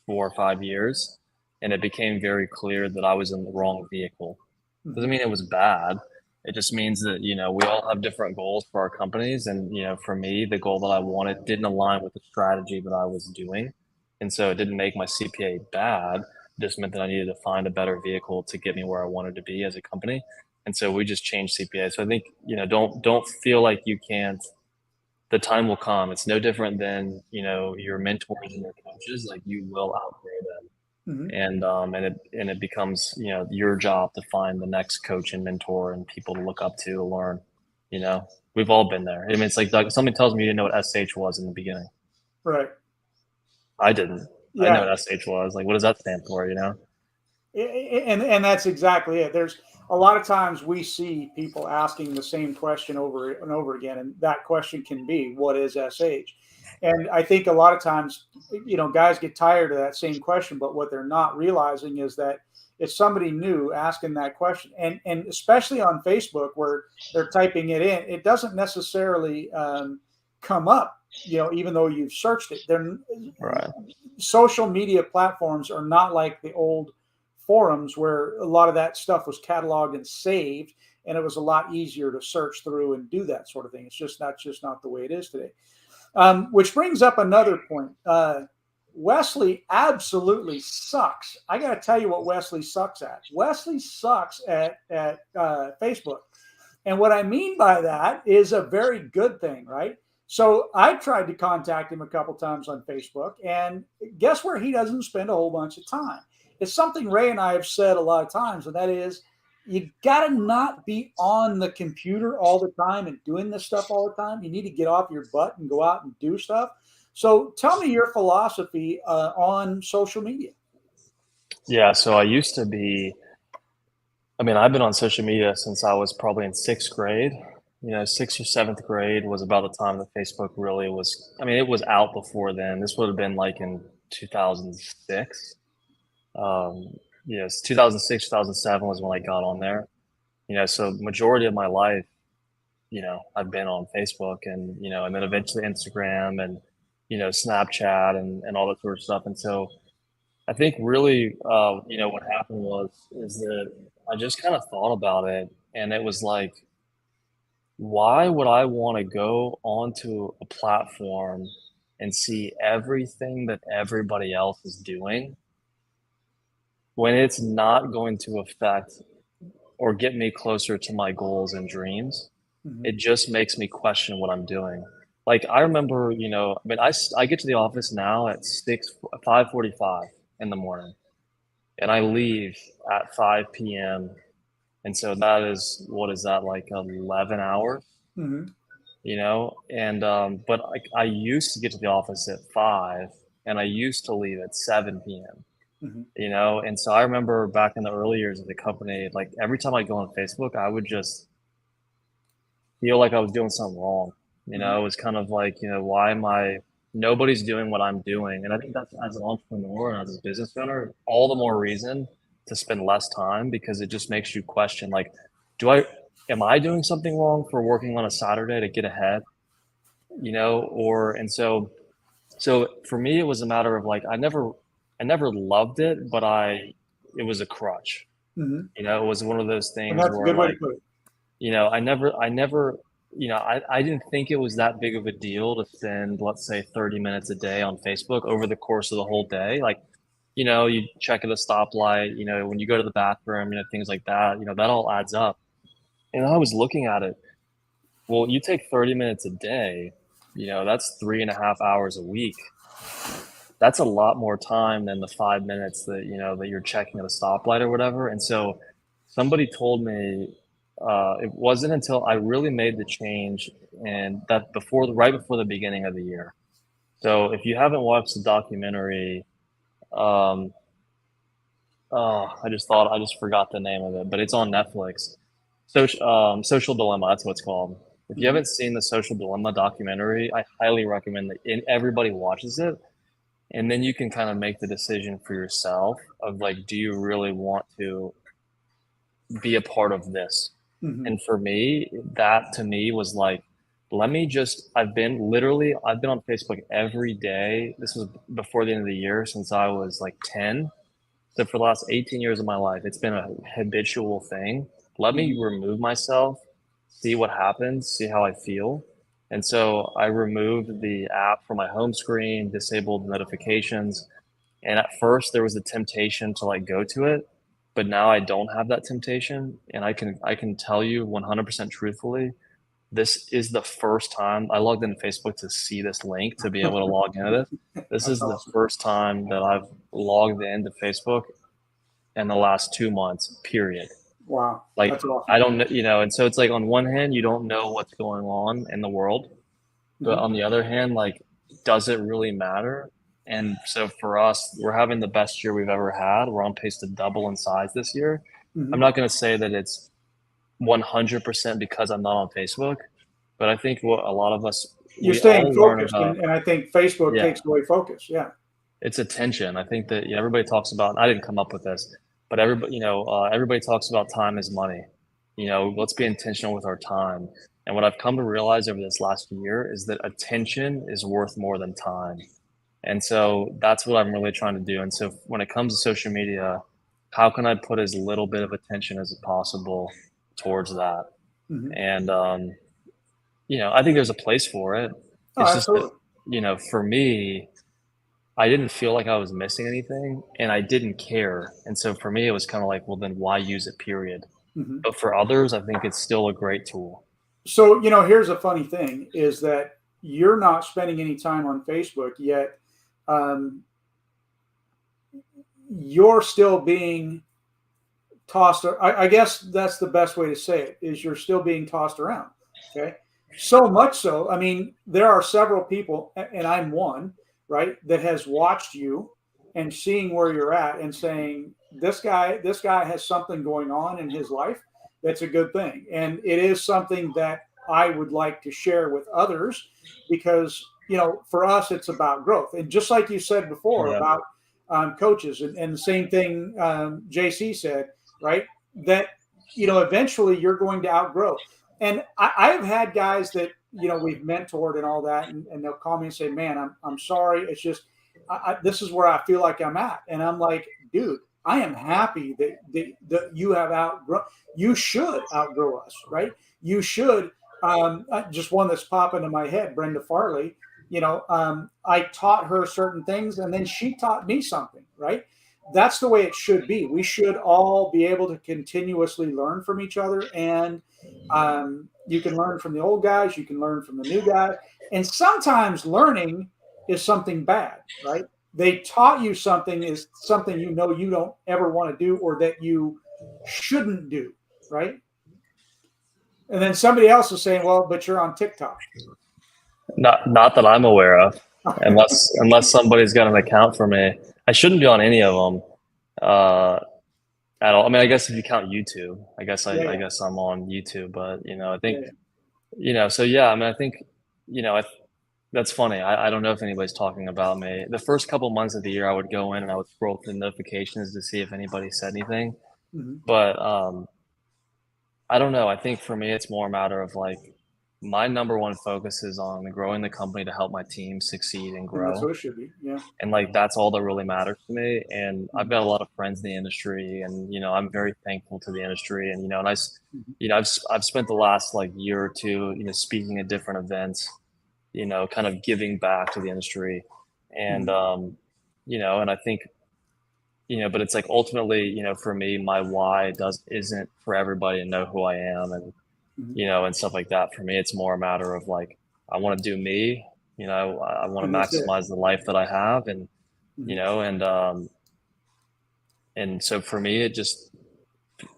4 or 5 years, and it became very clear that I was in the wrong vehicle. Mm-hmm. Doesn't mean it was bad. It just means that, we all have different goals for our companies. And, for me, the goal that I wanted didn't align with the strategy that I was doing. And so it didn't make my CPA bad. It just meant that I needed to find a better vehicle to get me where I wanted to be as a company. And so we just changed CPA. So I think, don't feel like you can't. The time will come. It's no different than, your mentors and your coaches. Like you will outgrow them, Mm-hmm. and it becomes your job to find the next coach and mentor and people to look up to learn. We've all been there. I mean, it's like somebody tells me you didn't know what SH was in the beginning. Right. I didn't. I didn't Yeah. know what SH was. Like, what does that stand for? And that's exactly it. There's a lot of times we see people asking the same question over and over again, and that question can be, "What is SH?" And I think a lot of times, guys get tired of that same question, but what they're not realizing is that it's somebody new asking that question, and especially on Facebook where they're typing it in, it doesn't necessarily come up. Even though you've searched it, they're Right. social media platforms are not like the old forums where a lot of that stuff was cataloged and saved, and it was a lot easier to search through and do that sort of thing. It's just not the way it is today. Which brings up another point. Wesley absolutely sucks. I got to tell you what Wesley sucks at. Wesley sucks at Facebook, and what I mean by that is a very good thing, right? So I tried to contact him a couple times on Facebook, and guess where he doesn't spend a whole bunch of time? It's something Ray and I have said a lot of times, and that is you got to not be on the computer all the time and doing this stuff all the time. You need to get off your butt and go out and do stuff. So tell me your philosophy on social media. Yeah. So I used to be. I mean, I've been on social media since I was probably in sixth grade. Sixth or seventh grade was about the time that Facebook really was. I mean, it was out before then. This would have been like in 2006. Yes, 2006, 2007 was when I got on there. So majority of my life, I've been on Facebook and then eventually Instagram and, Snapchat and all that sort of stuff. And so I think really, what happened is that I just kind of thought about it, and it was like, why would I want to go onto a platform and see everything that everybody else is doing when it's not going to affect or get me closer to my goals and dreams? Mm-hmm. It just makes me question what I'm doing. Like I remember, I mean, I get to the office now at 5:45 in the morning, and I leave at 5 p.m. And so that is, what is that, like 11 hours, Mm-hmm. And but I used to get to the office at 5, and I used to leave at 7 p.m. Mm-hmm. And so I remember back in the early years of the company, like every time I go on Facebook, I would just feel like I was doing something wrong. Mm-hmm. It was kind of like, why am I, nobody's doing what I'm doing. And I think that's, as an entrepreneur and as a business owner, all the more reason to spend less time, because it just makes you question, like, am I doing something wrong for working on a Saturday to get ahead? And so for me, it was a matter of like, I never loved it, but it was a crutch. Mm-hmm. It was one of those And things that's a where good way to like, put it. I never, I didn't think it was that big of a deal to spend, let's say, 30 minutes a day on Facebook over the course of the whole day. Like, you check at a stoplight, when you go to the bathroom, things like that, that all adds up. And I was looking at it. Well, you take 30 minutes a day, that's 3.5 hours a week. That's a lot more time than the 5 minutes that you're checking at a stoplight or whatever. And so somebody told me it wasn't until I really made the change and that right before the beginning of the year. So if you haven't watched the documentary, um, I just forgot the name of it, but it's on Netflix. Social Dilemma, that's what it's called. If you haven't seen the Social Dilemma documentary, I highly recommend that everybody watches it, and then you can kind of make the decision for yourself of like, do you really want to be a part of this? Mm-hmm. And for me, that to me was like, I've been on Facebook every day. This was before the end of the year since I was like 10. So for the last 18 years of my life, it's been a habitual thing. Let me remove myself, see what happens, see how I feel. And so I removed the app from my home screen, disabled notifications. And at first there was a temptation to like go to it, but now I don't have that temptation. And I can tell you 100% truthfully, this is the first time I logged into Facebook to see this link to be able to log into this. This is That's the awesome. first time that I've logged into Facebook in the last 2 months, period. Wow. Like, That's awesome. I don't, and so it's like on one hand, you don't know what's going on in the world, but Mm-hmm. on the other hand, like, does it really matter? And so for us, we're having the best year we've ever had. We're on pace to double in size this year. I'm Mm-hmm. not going to say that it's 100% because I'm not on Facebook, but I think what a lot of us, You're we staying all learn focused, about, and I think Facebook yeah, takes away focus. Yeah. it's attention. I think that everybody talks about. I didn't come up with this, but everybody talks about time is money. Let's be intentional with our time. And what I've come to realize over this last year is that attention is worth more than time. And so that's what I'm really trying to do. And so when it comes to social media, how can I put as little bit of attention as possible towards that? Mm-hmm. And I think there's a place for it. Oh, It's just that, absolutely. for me, I didn't feel like I was missing anything and I didn't care. And so for me, it was kind of like, well, then why use it, period. Mm-hmm. But for others, I think it's still a great tool. So, here's a funny thing is that you're not spending any time on Facebook yet. Um, you're still being tossed. I guess that's the best way to say it is you're still being tossed around. Okay. So much so. I mean, there are several people, and I'm one, right, that has watched you and seeing where you're at and saying, this guy has something going on in his life. That's a good thing. And it is something that I would like to share with others because, for us, it's about growth. And just like you said before Yeah. about coaches, and the same thing JC said, right? That eventually you're going to outgrow. And I've had guys that we've mentored and all that, and they'll call me and say, "Man, I'm sorry. It's just this is where I feel like I'm at." And I'm like, "Dude, I am happy that you have outgrown. You should outgrow us, right? You should." Just one that's popping into my head, Brenda Farley. I taught her certain things, and then she taught me something, right? That's the way it should be. We should all be able to continuously learn from each other. And you can learn from the old guys, you can learn from the new guys. And sometimes learning is something bad, right? They taught you something is something you don't ever want to do or that you shouldn't do, right? And then somebody else is saying, well, but you're on TikTok. Not that I'm aware of, unless somebody's got an account for me. I shouldn't be on any of them at all. I mean, I guess if you count YouTube, Yeah, I yeah, guess I'm on YouTube, but I think yeah. so yeah. I mean, I think that's funny. I don't know if anybody's talking about me. The first couple months of the year, I would go in and I would scroll through notifications to see if anybody said anything. Mm-hmm. But I don't know. I think for me, it's more a matter of like my number one focus is on growing the company to help my team succeed and And that's grow. what it should be. Yeah. And like that's all that really matters to me. And I've Mm-hmm. got a lot of friends in the industry, and I'm very thankful to the industry. And Mm-hmm. I've spent the last like year or two, speaking at different events, kind of giving back to the industry, and Mm-hmm. and I think but it's like ultimately, for me, my why isn't for everybody to know who I am and, Mhm. and stuff like that. For me, it's more a matter of like, I want to do me, I want to And that's it. maximize the life that I have. And, Mhm. and so for me, it just,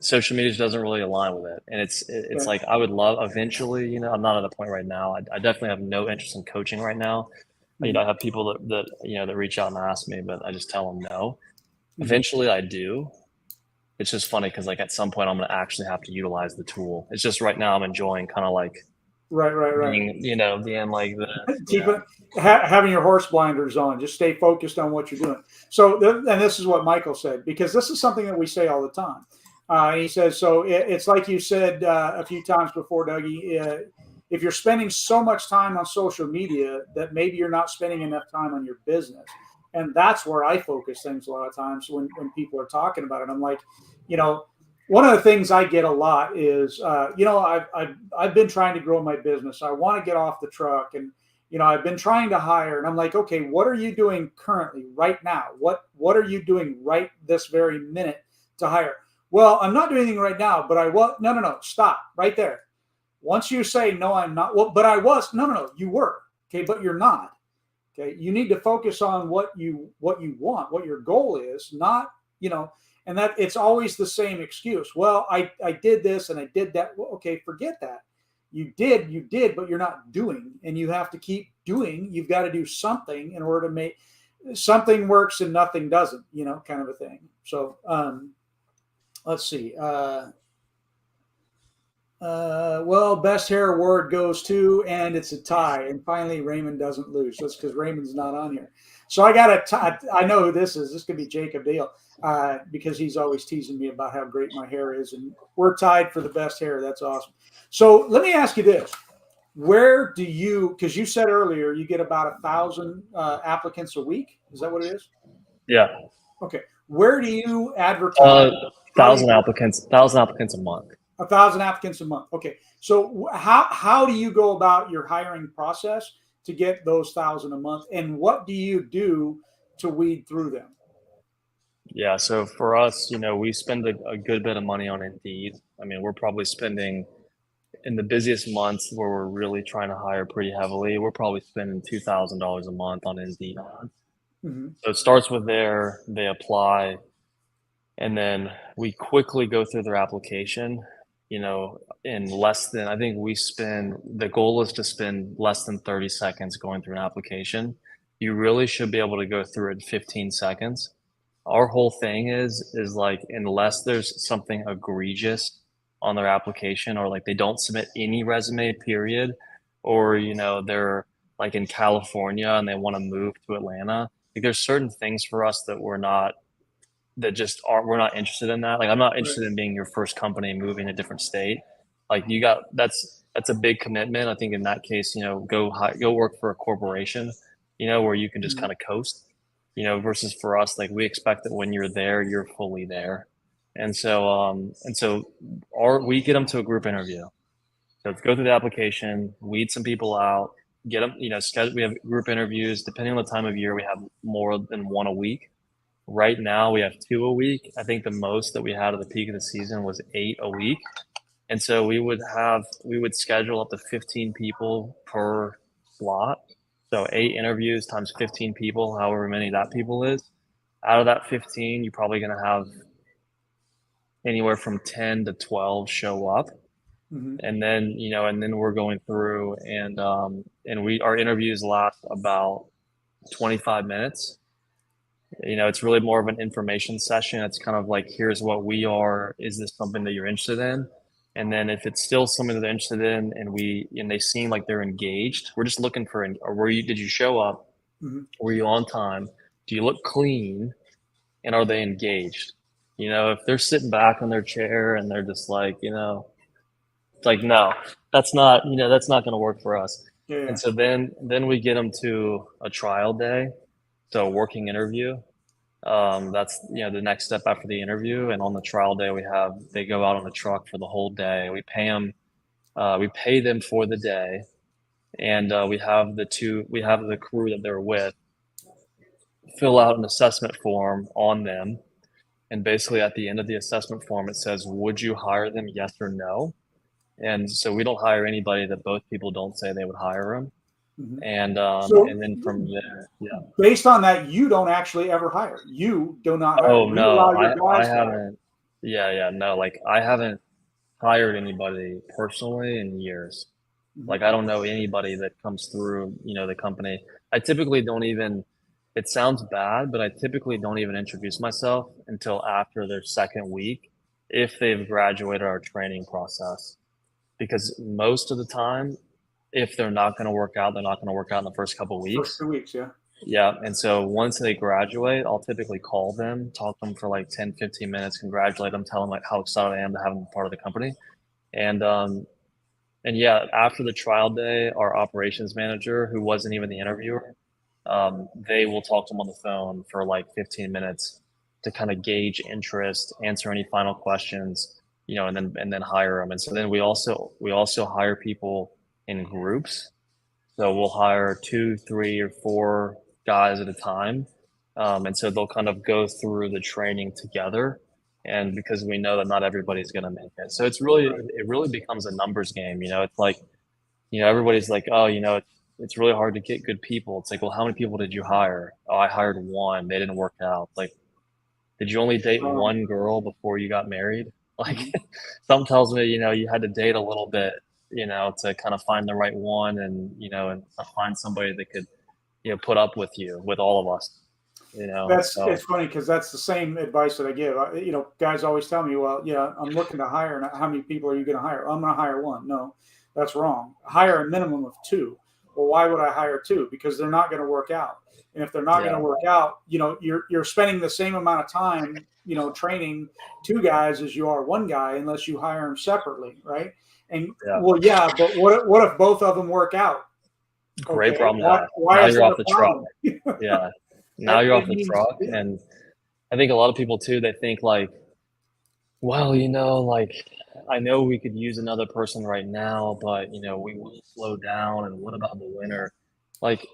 social media just doesn't really align with it. And it's Right. like, I would love eventually, I'm not at a point right now. I definitely have no interest in coaching right now. Mhm. I have people that reach out and ask me, but I just tell them no. Mhm. Eventually I do. It's just funny because like at some point I'm going to actually have to utilize the tool. It's just right now I'm enjoying kind of like Right. Right. Right. being like the, Keep it, having your horse blinders on. Just stay focused on what you're doing. So, and this is what Michael said, because this is something that we say all the time. He says, so it's like you said a few times before, Dougie. If you're spending so much time on social media, that maybe you're not spending enough time on your business. And that's where I focus things a lot of times when people are talking about it. I'm like, you know, one of the things I get a lot is, I've been trying to grow my business. I want to get off the truck, and I've been trying to hire, and I'm like, okay, what are you doing currently, right now? What are you doing right this very minute to hire? Well, I'm not doing anything right now, but I was. No, no, no, stop right there. Once you say no, I'm not. Well, but I was. No, no, no, you were. Okay, but you're not. Okay, you need to focus on what you want, what your goal is, not and that it's always the same excuse. Well, I did this and I did that. Well, okay, forget that. You did, but you're not doing, and you have to keep doing. You've got to do something in order to make something works and nothing doesn't, kind of a thing. So let's see. Well, best hair award goes to, and it's a tie. And finally, Raymond doesn't lose. That's because Raymond's not on here. So I got a tie. I know who this is. This could be Jacob Deal because he's always teasing me about how great my hair is. And we're tied for the best hair. That's awesome. So let me ask you this. Where do you, because you said earlier you get about 1,000 applicants a week. Is that what it is? yeah, Okay. Where do you advertise? uh, How do you go? thousand applicants a month. 1,000 applicants a month. Okay, so how do you go about your hiring process to get those 1,000 a month, and what do you do to weed through them? Yeah. So for us, we spend a good bit of money on Indeed. I mean, we're probably spending in the busiest months where we're really trying to hire pretty heavily, we're probably spending $2,000 a month on Indeed ads. Mm-hmm. So it starts with they apply, and then we quickly go through their application. In less than, I think the goal is to spend less than 30 seconds going through an application. You really should be able to go through it in 15 seconds. Our whole thing is like, unless there's something egregious on their application, or like they don't submit any resume, period, or they're like in California and they want to move to Atlanta. Like there's certain things for us that just aren't we're not interested in that. Like I'm not Right. interested in being your first company moving to a different state. Like that's a big commitment. I think in that case, go work for a corporation, where you can just Mm-hmm. kind of coast, versus for us, like we expect that when you're there, you're fully there. And so we get them to a group interview. So go through the application, weed some people out, get them, schedule, we have group interviews. Depending on the time of year, we have more than one a week. Right now, we have two a week. I think the most that we had at the peak of the season was 8 a week. And so we would schedule up to 15 people per slot. So 8 interviews times 15 people, however many that people is. Out of that 15, you're probably going to have anywhere from 10 to 12 show up. Mm-hmm. And then we're going through, and our interviews last about 25 minutes. It's really more of an information session. It's kind of like, here's what we are. Is this something that you're interested in? And then if it's still something that they're interested in, and they seem like they're engaged, we're just looking for, or did you show up? Mm-hmm. Were you on time? Do you look clean? And are they engaged? If they're sitting back in their chair and they're just like, it's like, no, that's not going to work for us. Yeah, And yeah. so then we get them to a trial day. So a working interview. That's the next step after the interview. And on the trial day, they go out on the truck for the whole day. We pay them for the day, and we have the crew that they're with fill out an assessment form on them. And basically at the end of the assessment form, it says, would you hire them? Yes or no. And so we don't hire anybody that both people don't say they would hire them. Mhm. And So then from there, yeah. based on that, you don't actually ever hire. You do not hire. Oh You no, allow your I guys to hire. haven't. Yeah, no, like I haven't hired anybody personally in years. Mhm. Like I don't know anybody that comes through, the company. I typically don't even, it sounds bad, but I typically don't even introduce myself until after their second week if they've graduated our training process. Because most of the time, if they're not going to work out, they're not going to work out in the first couple of First weeks. 2 weeks, yeah. Yeah. And so once they graduate, I'll typically call them, talk to them for like 10, 15 minutes, congratulate them, tell them like how excited I am to have them part of the company. And and yeah, after the trial day, our operations manager, who wasn't even the interviewer, they will talk to them on the phone for like 15 minutes to kind of gauge interest, answer any final questions, and then hire them. And so then we also hire people in groups. So we'll hire two, three, or four guys at a time, and so they'll kind of go through the training together. And because we know that not everybody's going to make it, so it really becomes a numbers game. It's like everybody's like, oh, it's really hard to get good people. It's like, well, how many people did you hire? Oh, I hired one. They didn't work out. Like, did you only date Um, one girl before you got married? Like, mhm. something tells me, you had to date a little bit, to kind of find the right one and to find somebody that could, put up with you, with all of us, It's so funny because that's the same advice that I give. Guys always tell me, "Well, yeah, I'm looking to hire. And how many people are you going to hire? I'm going to hire one." No, that's wrong. Hire a minimum of two. Well, why would I hire two? Because they're not going to work out. And if they're not going to yeah, work out, you're spending the same amount of time, training two guys as you are one guy, unless you hire them separately, right? And yeah. well, yeah, but what if both of them work out? Great Okay, problem to have. why Now is you're that off a the truck. problem? Yeah. Now That you're off it the means, truck. yeah. And I think a lot of people too, they think like, well, like I know we could use another person right now, but we will slow down. And what about the winter? Like,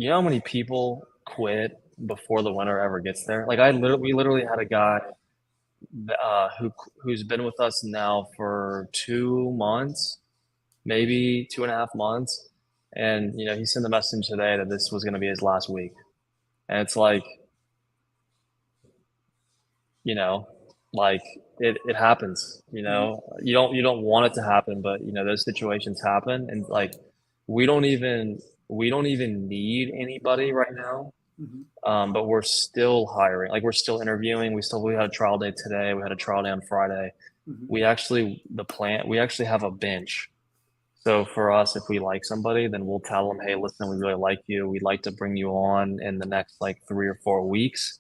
how many people quit before the winter ever gets there? Like we literally had a guy who's been with us now for 2 months, maybe 2.5 months, and he sent the message today that this was going to be his last week, and it's like, you know, like it happens. Mhm, You don't want it to happen, but those situations happen, and like we don't even we don't even need anybody right now. mhm, But we're still hiring. Like we're still interviewing. We had a trial day today. We had a trial day on Friday. mhm. We actually have a bench. So for us, if we like somebody, then we'll tell them, hey, listen, we really like you. We'd like to bring you on in the next like 3 or 4 weeks.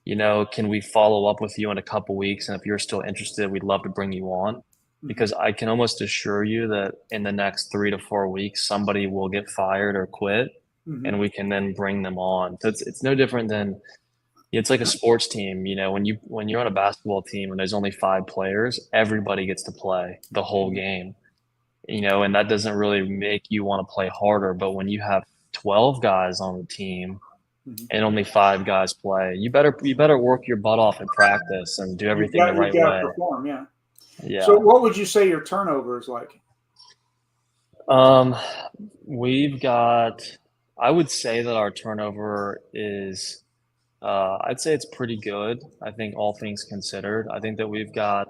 Can we follow up with you in a couple weeks? And if you're still interested, we'd love to bring you on. Mhm, Because I can almost assure you that in the next 3 to 4 weeks, somebody will get fired or quit, mhm. and we can then bring them on. So it's no different than it's like a sports team. When you're on a basketball team and there's only 5 players, everybody gets to play the whole Mhm, game. And that doesn't really make you want to play harder. But when you have 12 guys on the team mhm. and only 5 guys play, you better work your butt off in practice and do everything the You've right got to way. perform, yeah. So, Yeah. what would you say your turnover is like? Um, we've got, I would say that our turnover is, I'd say it's pretty good. I think all things considered, I think that we've got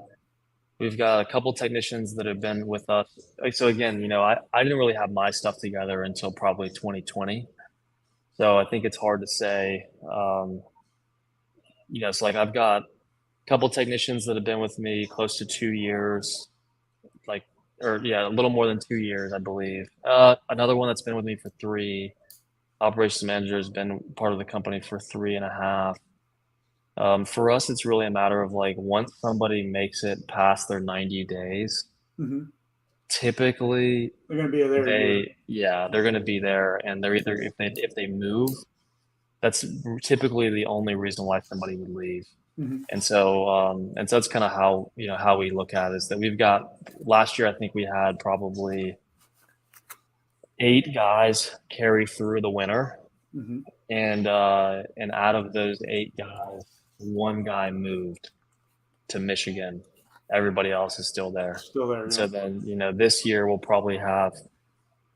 a couple technicians that have been with us. Like, so again, I didn't really have my stuff together until probably 2020. So I think it's hard to say. So like I've got a couple technicians that have been with me close to 2 years, like, or yeah, a little more than 2 years, I believe. Another one that's been with me for three. Operations manager has been part of the company for 3.5. For us, it's really a matter of like once somebody makes it past their 90 days, Mhm. typically They're going to be there a year. they're going to be there, and they're either if they move, that's typically the only reason why somebody would leave. Mhm, And so that's kind of how we look at it, is that we've got last year, I think we had probably 8 guys carry through the winter, mhm, and out of those 8 guys, one guy moved to Michigan. Everybody else is still there. Still there. And Yeah. so then, this year we'll probably have,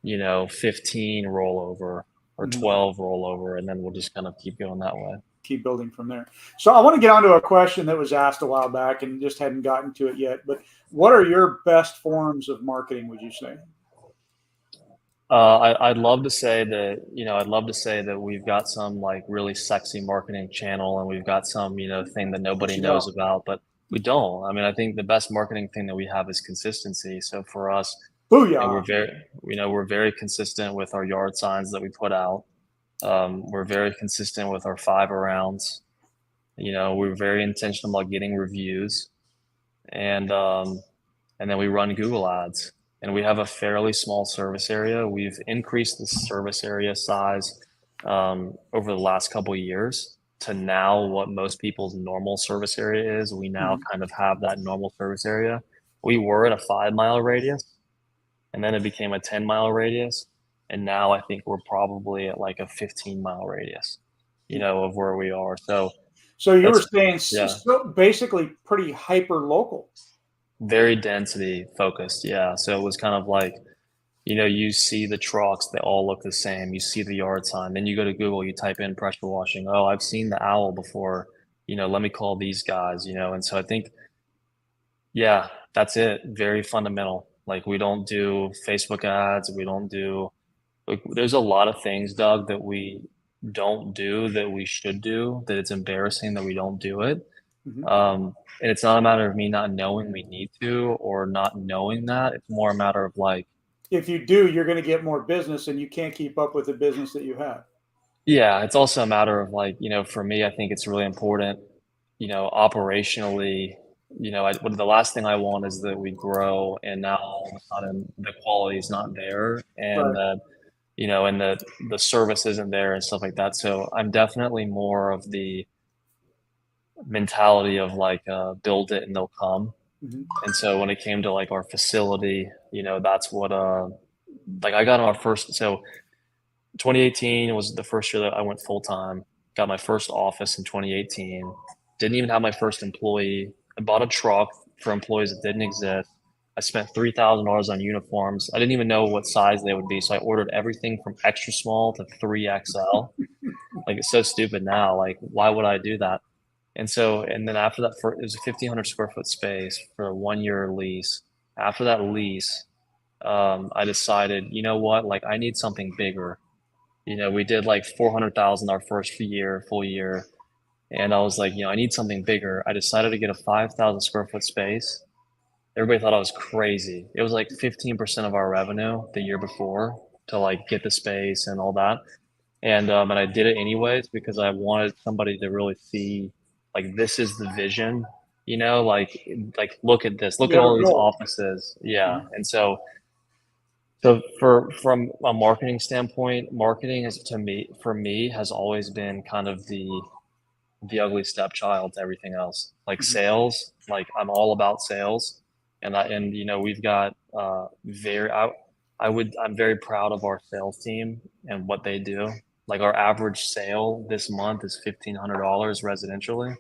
15 rollover or 12 rollover, and then we'll just kind of keep going that way. Keep building from there. So I want to get onto a question that was asked a while back and just hadn't gotten to it yet. But what are your best forms of marketing, would you say? I'd love to say that, we've got some like really sexy marketing channel and we've got some, thing that nobody knows about, but we don't. I mean, I think the best marketing thing that we have is consistency. So for us, we're very consistent with our yard signs that we put out. We're very consistent with our 5 arounds. We're very intentional about getting reviews, and then we run Google ads. And we have a fairly small service area. We've increased the service area size over the last couple of years to now what most people's normal service area is. We now kind of have that normal service area. We were at a 5-mile radius, and then it became a 10-mile radius. And now I think we're probably at like a 15-mile radius, of where we are. So you were saying so basically pretty hyper local. Very density focused. Yeah. So it was kind of like, you see the trucks, they all look the same. You see the yard sign. Then you go to Google, you type in pressure washing. Oh, I've seen the owl before. Let me call these guys, And so I think, yeah, that's it. Very fundamental. Like we don't do Facebook ads. We don't do, there's a lot of things, Doug, that we don't do that we should do, that it's embarrassing that we don't do it. And it's not a matter of me not knowing we need to or not knowing that. It's more a matter of like, if you do, you're going to get more business and you can't keep up with the business that you have. Yeah. It's also a matter of like, for me, I think it's really important, operationally, the last thing I want is that we grow and now all of a sudden the quality is not there and that, and the service isn't there and stuff like that. So I'm definitely more of the mentality of like build it and they'll come. And so when it came to like our facility, that's what like I got our first, so 2018 was the first year that I went full time. Got my first office in 2018. Didn't even have my first employee. I bought a truck for employees that didn't exist. I spent $3,000 on uniforms. I didn't even know what size they would be, so I ordered everything from extra small to 3XL. Like it's so stupid now. Like why would I do that? And then after that, it was a 1,500 square foot space for a 1-year lease. After that lease, I decided, you know what, like I need something bigger. We did like 400,000 our first full year. And I was like, I need something bigger. I decided to get a 5,000 square foot space. Everybody thought I was crazy. It was like 15% of our revenue the year before to like get the space and all that. And I did it anyways because I wanted somebody to really see like this is the vision, like look at this, look at all these offices. Yeah. And so from a marketing standpoint, marketing is for me has always been kind of the ugly stepchild to everything else. Like sales, like I'm all about sales. And we've got I'm very proud of our sales team and what they do. Like our average sale this month is $1,500 residentially.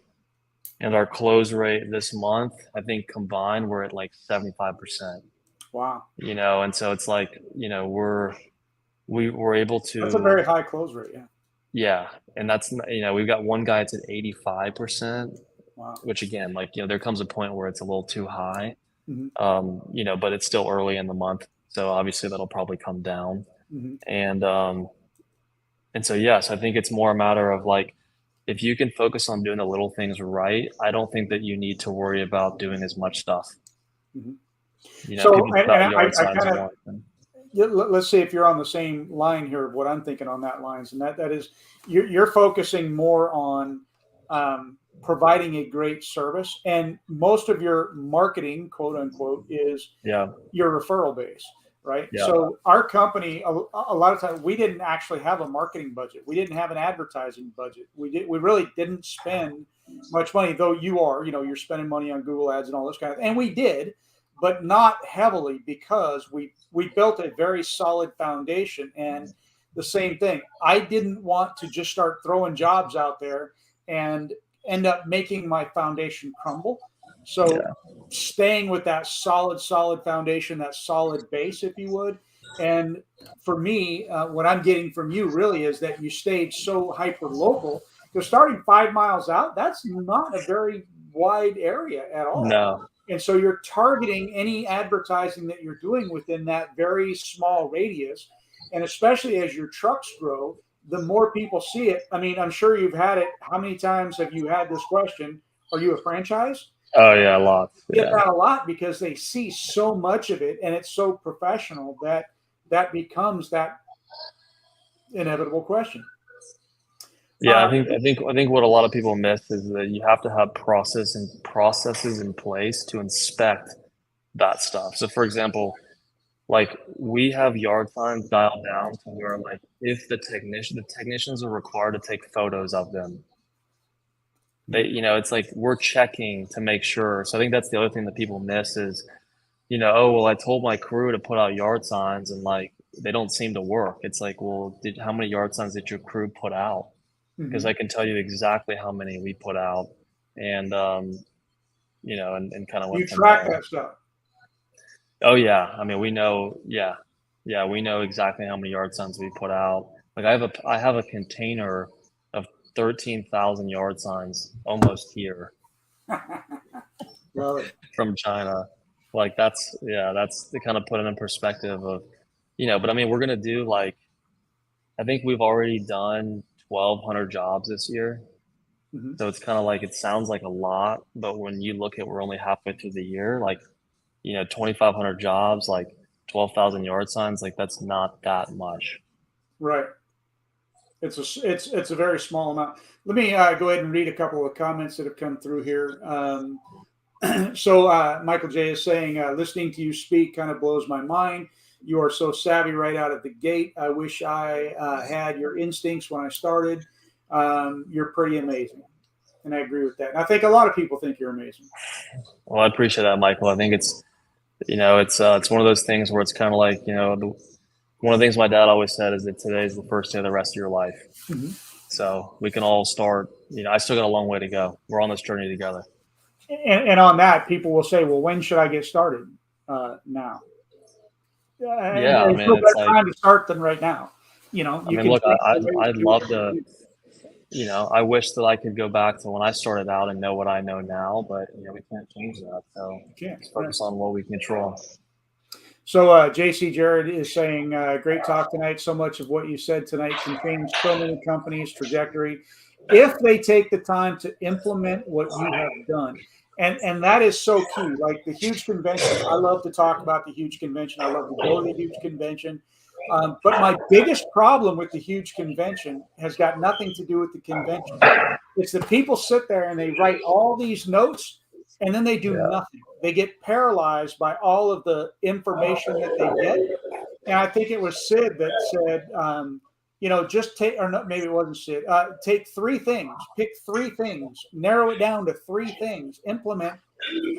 And our close rate this month, I think combined, we're at like 75%. Wow. And so it's like, we're able to. That's a very high close rate. Yeah. Yeah. And that's, we've got one guy that's at 85%. Wow. Which again, like, there comes a point where it's a little too high, but it's still early in the month. So obviously that'll probably come down. And so, yes, I think it's more a matter of like, if you can focus on doing the little things right, I don't think that you need to worry about doing as much stuff. So, let's see if you're on the same line here of what I'm thinking on that lines, and that is you're focusing more on providing a great service, and most of your marketing, quote unquote, is your referral base. Right. Yeah. So our company, a lot of times we didn't actually have a marketing budget. We didn't have an advertising budget. We really didn't spend much money, though you're spending money on Google ads and all this kind of thing. And we did, but not heavily because we built a very solid foundation. And the same thing, I didn't want to just start throwing jobs out there and end up making my foundation crumble. So staying with that solid foundation, that solid base, if you would. And for me, what I'm getting from you really is that you stayed so hyper local. Because starting 5 miles out, that's not a very wide area at all. No. And so you're targeting any advertising that you're doing within that very small radius. And especially as your trucks grow, the more people see it. I mean, I'm sure you've had it. How many times have you had this question? Are you a franchise? Oh yeah, a lot. Get Yeah. that a lot because they see so much of it and it's so professional that that becomes that inevitable question. Yeah, I think what a lot of people miss is that you have to have processes in place to inspect that stuff. So for example, like we have yard signs dialed down to where like if the technicians are required to take photos of them. They, it's like we're checking to make sure. So I think that's the other thing that people miss is, oh well, I told my crew to put out yard signs and like they don't seem to work. It's like, well, how many yard signs did your crew put out? Because I can tell you exactly how many we put out, and and kind of You went from track there. that stuff. Oh yeah, I mean we know, yeah, we know exactly how many yard signs we put out. Like I have a container of 13,000 yard signs almost here Love it. from China. Like that's to kind of put it in perspective of, but I mean we're gonna do like I think we've already done 1,200 jobs this year. Mhm. So it's kind of like it sounds like a lot, but when you look at we're only halfway through the year, like 2,500 jobs, like 12,000 yard signs, like that's not that much. Right. It's a very small amount. Let me go ahead and read a couple of comments that have come through here. So Michael J is saying, listening to you speak kind of blows my mind. You are so savvy right out of the gate. I wish I had your instincts when I started. You're pretty amazing. And I agree with that. And I think a lot of people think you're amazing. Well, I appreciate that, Michael. I think it's one of those things where it's kind of like, one of the things my dad always said is that today is the first day of the rest of your life. Mm-hmm. So we can all start, I still got a long way to go. We're on this journey together. And on that, people will say, well, when should I get started? Now. And Yeah, I there's mean, no it's better like, time to start than right now. You know, I you mean, can look, change the way I'd you do love what to, you do. I wish that I could go back to when I started out and know what I know now, but we can't change that. So You can't. just Right. focus on what we control. So JC Jared is saying, great talk tonight. So much of what you said tonight can change so many companies' trajectory if they take the time to implement what you have done. And that is so key. Like the huge convention, I love to talk about the huge convention. I love to go to the huge convention. But my biggest problem with the huge convention has got nothing to do with the convention. It's that people sit there and they write all these notes and then they do Yeah. nothing. They get paralyzed by all of the information that they get. And I think it was Sid that said, just take, or not, maybe it wasn't Sid, take three things, pick three things, narrow it down to three things, implement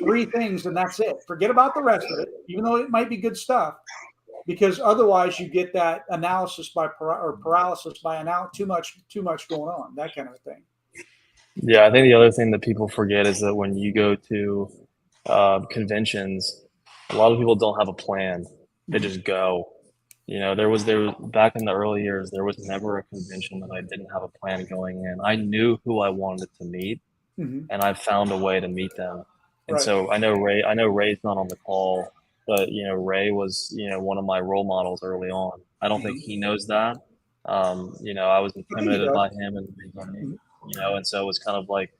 three things, and that's it. Forget about the rest of it, even though it might be good stuff, because otherwise you get that analysis by or paralysis by too much going on, that kind of thing. Yeah, I think the other thing that people forget is that when you go to conventions, a lot of people don't have a plan. They just go. There was back in the early years, there was never a convention that I didn't have a plan going in. I knew who I wanted to meet, Mm-hmm. and I found a way to meet them. And Right. so I know Ray's not on the call, but Ray was one of my role models early on. I don't think he knows that. I was I think he intimidated does. by him in the beginning, Mhm. and so it was kind of like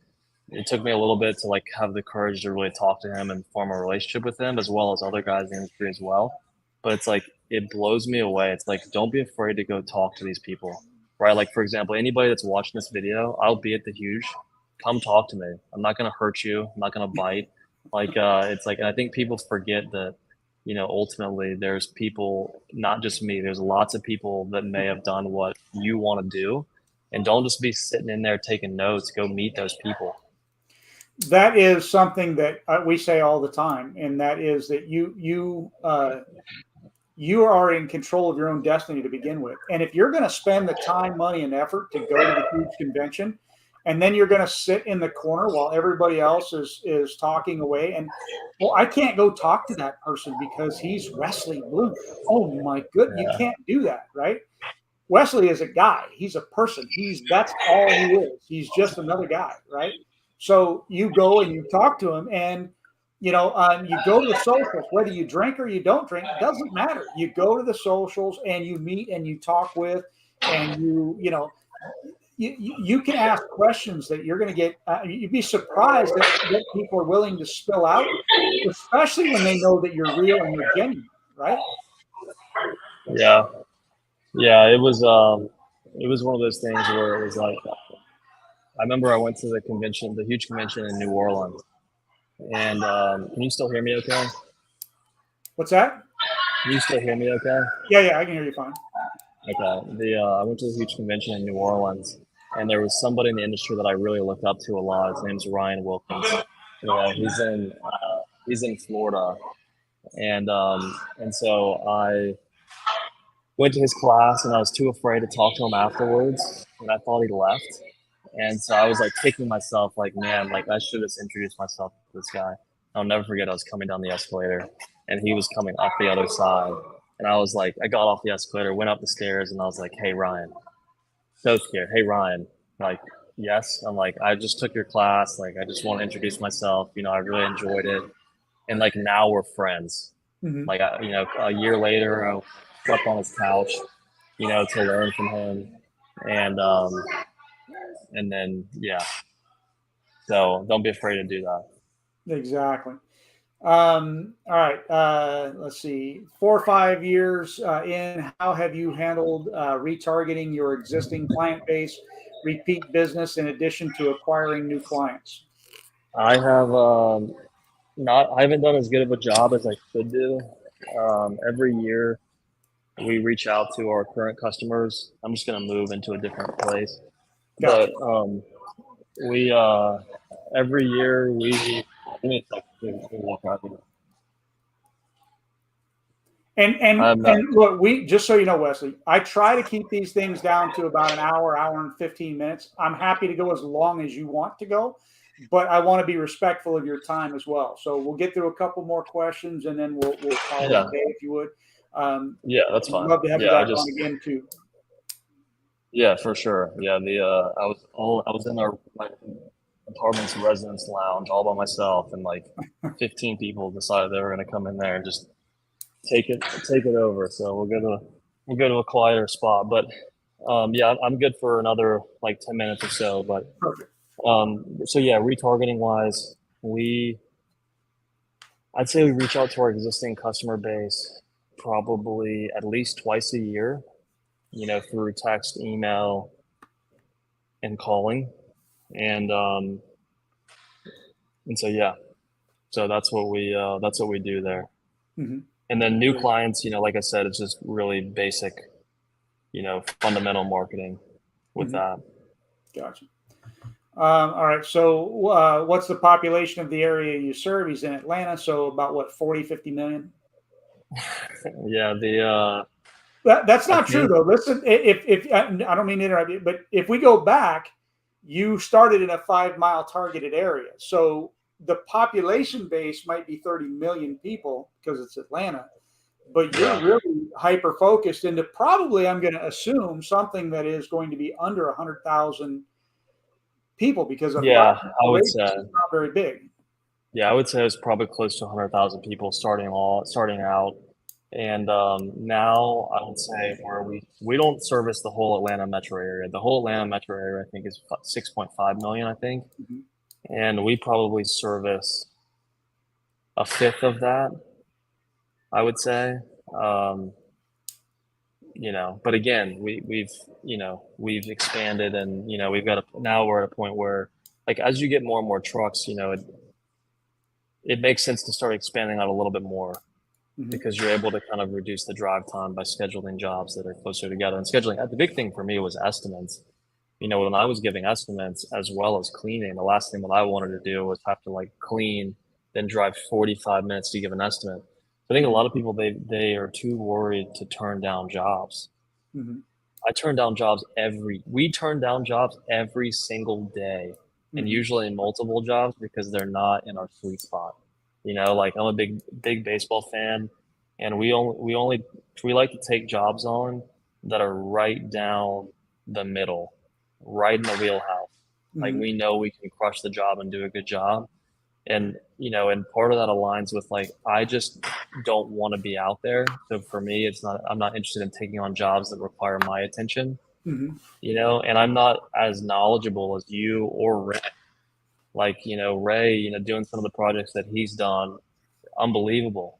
it took me a little bit to like have the courage to really talk to him and form a relationship with him as well as other guys in the industry as well. But it's like it blows me away. It's like don't be afraid to go talk to these people, right? Like for example, anybody that's watching this video, I'll be at the huge. Come talk to me. I'm not gonna hurt you. I'm not gonna bite. Like it's like, and I think people forget that ultimately there's people, not just me. There's lots of people that may have done what you want to do, and don't just be sitting in there taking notes. Go meet those people. That is something that we say all the time, and that is that you are in control of your own destiny to begin with. And if you're going to spend the time, money, and effort to go to the huge convention, and then you're going to sit in the corner while everybody else is talking away. And well, I can't go talk to that person because he's Wesley Bloome. Oh my goodness, you can't do that, right? Wesley is a guy. He's a person. That's all he is. He's just another guy, right? So you go and you talk to him, and you go to the socials. Whether you drink or you don't drink, it doesn't matter. You go to the socials and you meet and you talk with, and you can ask questions that you're going to get. You'd be surprised that what people are willing to spill out, especially when they know that you're real and you're genuine, right? Yeah. Yeah, it was one of those things where it was like I remember I went to the huge convention in New Orleans, and can you still hear me okay? What's that? Can you still hear me okay? Yeah, I can hear you fine. Okay. I went to the huge convention in New Orleans, and there was somebody in the industry that I really looked up to a lot. His name's Ryan Wilkins. He's in Florida, and so I went to his class, and I was too afraid to talk to him afterwards, and I thought he left. And so I was like kicking myself, like, man, like I should have introduced myself to this guy. I'll never forget. I was coming down the escalator, and he was coming up the other side. And I was like, I got off the escalator, went up the stairs, and I was like, hey, Ryan. So scared. Hey, Ryan. Like, yes. I'm like, I just took your class. Like, I just want to introduce myself. I really enjoyed it. And like, now we're friends. Mm-hmm. Like, a year later, I slept on his couch, to learn from him. And then, yeah. So don't be afraid to do that. Exactly. All right. Let's see. 4 or 5 years in, how have you handled retargeting your existing client base, repeat business, in addition to acquiring new clients? I have I haven't done as good of a job as I should do. Every year we reach out to our current customers. I'm just going to move into a different place. Gotcha. But we every year we give me a second to walk out here. And look, we just so you know, Wesley, I try to keep these things down to about an hour and 15 minutes. I'm happy to go as long as you want to go, but I want to be respectful of your time as well. So we'll get through a couple more questions, and then we'll call it a day if you would. Yeah, that's fine. I'd love to have you back on again too. Yeah, for sure. Yeah, I was in my apartment's residence lounge all by myself, and like 15 people decided they were going to come in there and just take it over. So we'll go to a quieter spot. But yeah, I'm good for another like 10 minutes or so. But perfect. So yeah, retargeting wise, I'd say we reach out to our existing customer base probably at least twice a year, through text, email, and calling. And so yeah, so that's what we do there. Mm-hmm. And then new clients, like I said, it's just really basic, fundamental marketing with that. Gotcha. All right. So what's the population of the area you serve? He's in Atlanta. So about what, 40, 50 million? Yeah. That's not true though. Listen, if I don't mean to interrupt you, but if we go back, you started in a 5-mile targeted area. So the population base might be 30 million people because it's Atlanta, but you're really hyper focused into probably, I'm going to assume, something that is going to be under 100,000 people because I would say it's not very big. Yeah, I would say it's probably close to 100,000 people starting out. And now I would say we don't service the whole Atlanta metro area. The whole Atlanta metro area, I think, is 6.5 million, I think. Mm-hmm. And we probably service a fifth of that, I would say. But again, we've expanded, and now we're at a point where, like, as you get more and more trucks, it makes sense to start expanding out a little bit more. Mm-hmm. Because you're able to kind of reduce the drive time by scheduling jobs that are closer together. And scheduling, the big thing for me was estimates. When I was giving estimates as well as cleaning, the last thing that I wanted to do was have to like clean, then drive 45 minutes to give an estimate. So I think a lot of people, they are too worried to turn down jobs. Mm-hmm. I turn down jobs we turn down jobs every single day, and Mm-hmm. usually multiple jobs because they're not in our sweet spot. Like I'm a big baseball fan, and we like to take jobs on that are right down the middle, right in the wheelhouse. Like Mm-hmm. we know we can crush the job and do a good job. And part of that aligns with like I just don't want to be out there. So for me, I'm not interested in taking on jobs that require my attention, Mm-hmm. and I'm not as knowledgeable as you or Ray. Like, Ray, doing some of the projects that he's done, unbelievable,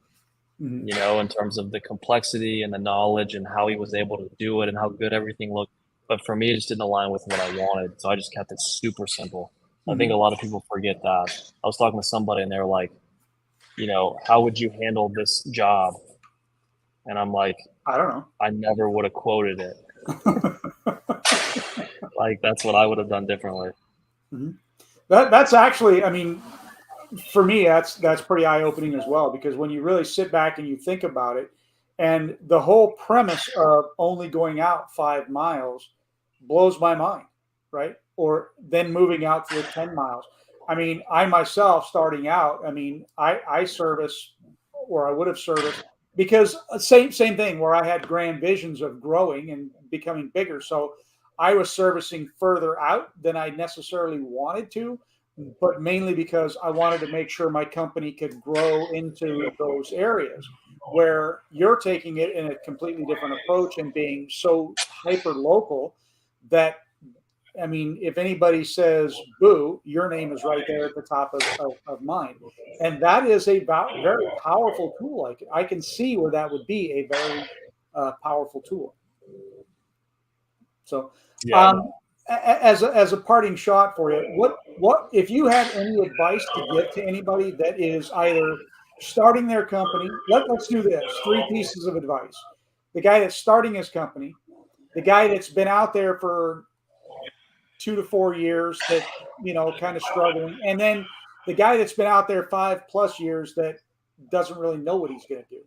Mm-hmm. in terms of the complexity and the knowledge and how he was able to do it and how good everything looked. But for me, it just didn't align with what I wanted. So I just kept it super simple. I think Mm-hmm. a lot of people forget that. I was talking to somebody and they were like, how would you handle this job? And I'm like, I don't know. I never would have quoted it. Like, that's what I would have done differently. Mm-hmm. That's actually, I mean, for me, that's pretty eye opening as well, because when you really sit back and you think about it, and the whole premise of only going out 5 miles blows my mind, right? Or then moving out to the 10 miles. I mean, I myself starting out, I mean, I service, or I would have serviced, because same thing where I had grand visions of growing and becoming bigger. So I was servicing further out than I necessarily wanted to, but mainly because I wanted to make sure my company could grow into those areas. Where you're taking it in a completely different approach and being so hyper local that, I mean, if anybody says boo, your name is right there at the top of mine. And that is a very powerful tool. Like, I can see where that would be a very powerful tool. So, Yeah. um, as a parting shot for you, what if you had any advice to give to anybody that is either starting their company? Let's do this. Three pieces of advice: the guy that's starting his company, the guy that's been out there for 2 to 4 years that, kind of struggling, and then the guy that's been out there 5 plus years that doesn't really know what he's going to do.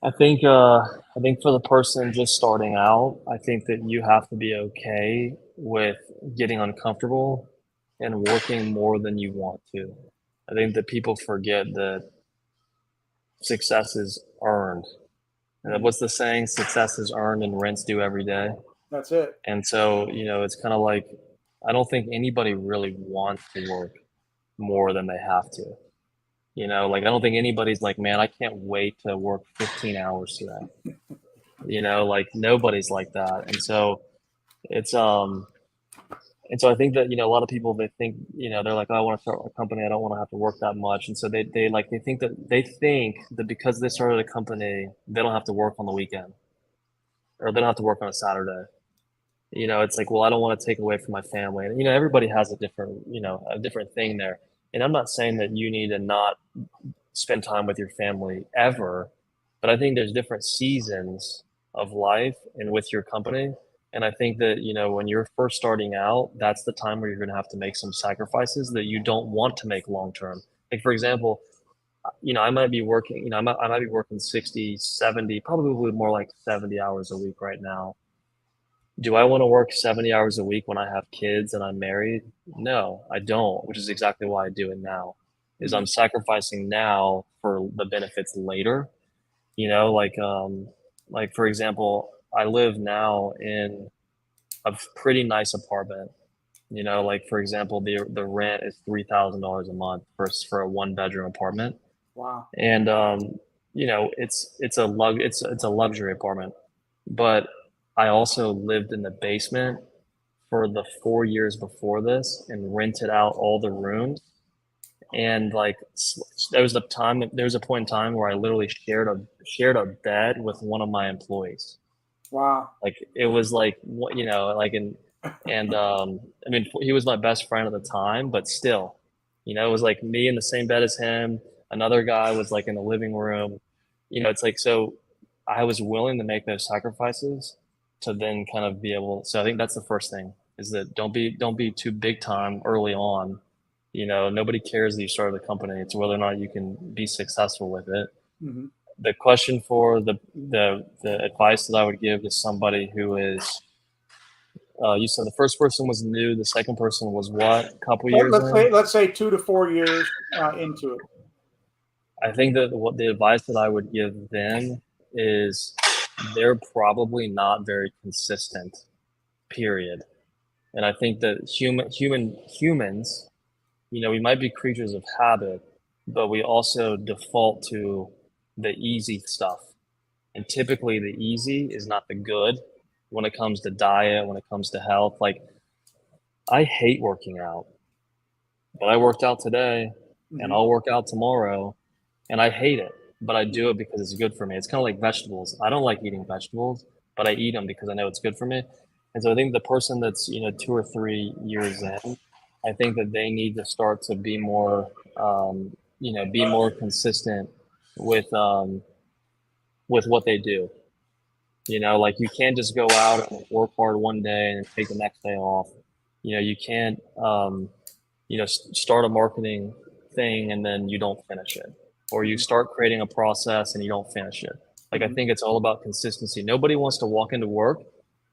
I think for the person just starting out, I think that you have to be okay with getting uncomfortable and working more than you want to. I think that people forget that success is earned. And Mhm. what's the saying? Success is earned and rent's due every day. That's it. And so, it's kind of like I don't think anybody really wants to work more than they have to. Like I don't think anybody's like, man, I can't wait to work 15 hours today. Like nobody's like that. It's and so I think that, a lot of people, they think, they're like, oh, I want to start a company. I don't want to have to work that much. And so they think that because they started a company, they don't have to work on the weekend or they don't have to work on a Saturday. It's like, well, I don't want to take away from my family. And, everybody has a different thing there. And I'm not saying that you need to not spend time with your family ever, but I think there's different seasons of life and with your company. And I think that, when you're first starting out, that's the time where you're going to have to make some sacrifices that you don't want to make long term. Like, for example, I might be working, I might be working 60, 70, probably more like 70 hours a week right now. Do I want to work 70 hours a week when I have kids and I'm married? No, I don't, which is exactly why I do it now. Is Mhm. I'm sacrificing now for the benefits later. Like for example, I live now in a pretty nice apartment. Like for example, the rent is $3,000 a month for a 1 bedroom apartment. Wow. And it's a luxury apartment. But I also lived in the basement for the 4 years before this and rented out all the rooms. And like there was a point in time where I literally shared a bed with one of my employees. Wow. Like it was like like I mean he was my best friend at the time, but still, it was like me in the same bed as him. Another guy was like in the living room. It's like so I was willing to make those sacrifices to then kind of be able. So I think that's the first thing is that don't be too big time early on. Nobody cares that you started a company. It's whether or not you can be successful with it. Mhm. The question for the advice that I would give to somebody who is, you said the first person was new, the second person was what? A couple years in. Let's say 2 to 4 years into it. I think that what the advice that I would give them is they're probably not very consistent. Period. And I think that humans, we might be creatures of habit, but we also default to the easy stuff. And typically the easy is not the good when it comes to diet, when it comes to health. Like I hate working out, but I worked out today and I'll work out tomorrow and I hate it, but I do it because it's good for me. It's kind of like vegetables. I don't like eating vegetables, but I eat them because I know it's good for me. And so I think the person that's 2 or 3 years in, I think that they need to start to be more, be more consistent with what they do. Like you can't just go out and work hard one day and take the next day off. You can't, start a marketing thing and then you don't finish it, or you start creating a process and you don't finish it. Like I think it's all about consistency. Nobody wants to walk into work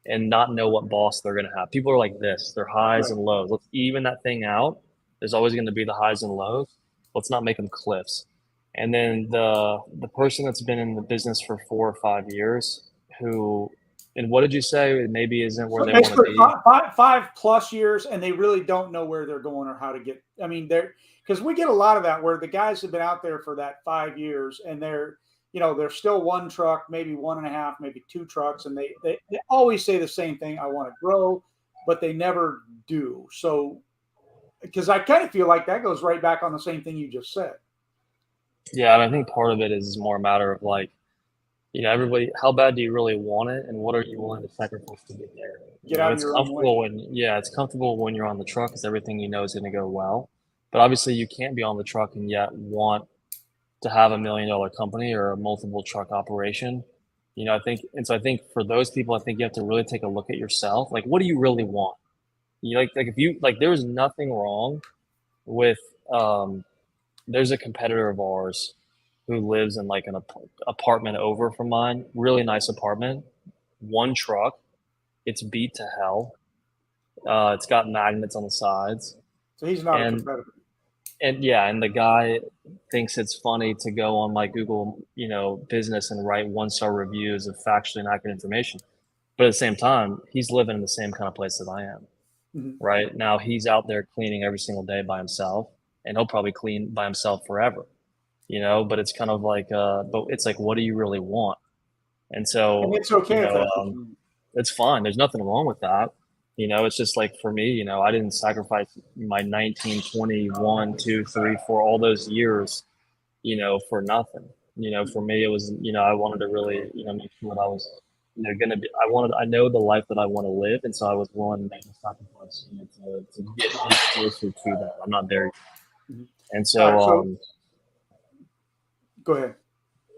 and not know what boss they're going to have. People are like this, their highs and lows. Let's even that thing out. There's always going to be the highs and lows. Let's not make them cliffs. And then the person that's been in the business for 4 or 5 years, who, and what did you say? Maybe isn't where they want to be. 5+ years, and they really don't know where they're going or how to get. I mean, because we get a lot of that where the guys have been out there for that 5 years, and they're still one truck, maybe 1.5, maybe 2 trucks, and they always say the same thing: I want to grow, but they never do. So, because I kind of feel like that goes right back on the same thing you just said. Yeah, and I think part of it is more a matter of like, everybody, how bad do you really want it, and what are you willing to sacrifice to get there? Out your own way. It's comfortable when you're on the truck because everything is going to go well. But obviously, you can't be on the truck and yet want to have $1 million company or a multiple truck operation. I think for those people, I think you have to really take a look at yourself. Like, what do you really want? If you like, there's nothing wrong with. There's a competitor of ours who lives in like an apartment over from mine, really nice apartment, 1 truck. It's beat to hell. It's got magnets on the sides. So he's not a competitor. And the guy thinks it's funny to go on like Google, business and write 1-star reviews of factually inaccurate information. But at the same time, he's living in the same kind of place that I am. Mm-hmm. Right now, he's out there cleaning every single day by himself, and he'll probably clean by himself forever. But it's kind of like, but it's like, what do you really want? And so, it's okay. It's fine. There's nothing wrong with that. It's just like for me, I didn't sacrifice my 19, 21, 2, 3, 4, all those years, for nothing. For me, it was, I wanted to really, make sure that I was, going to be, I know the life that I want to live. And so I was willing to make the sacrifice, to get closer to that. I'm not there yet. Mm-hmm. And so, go ahead.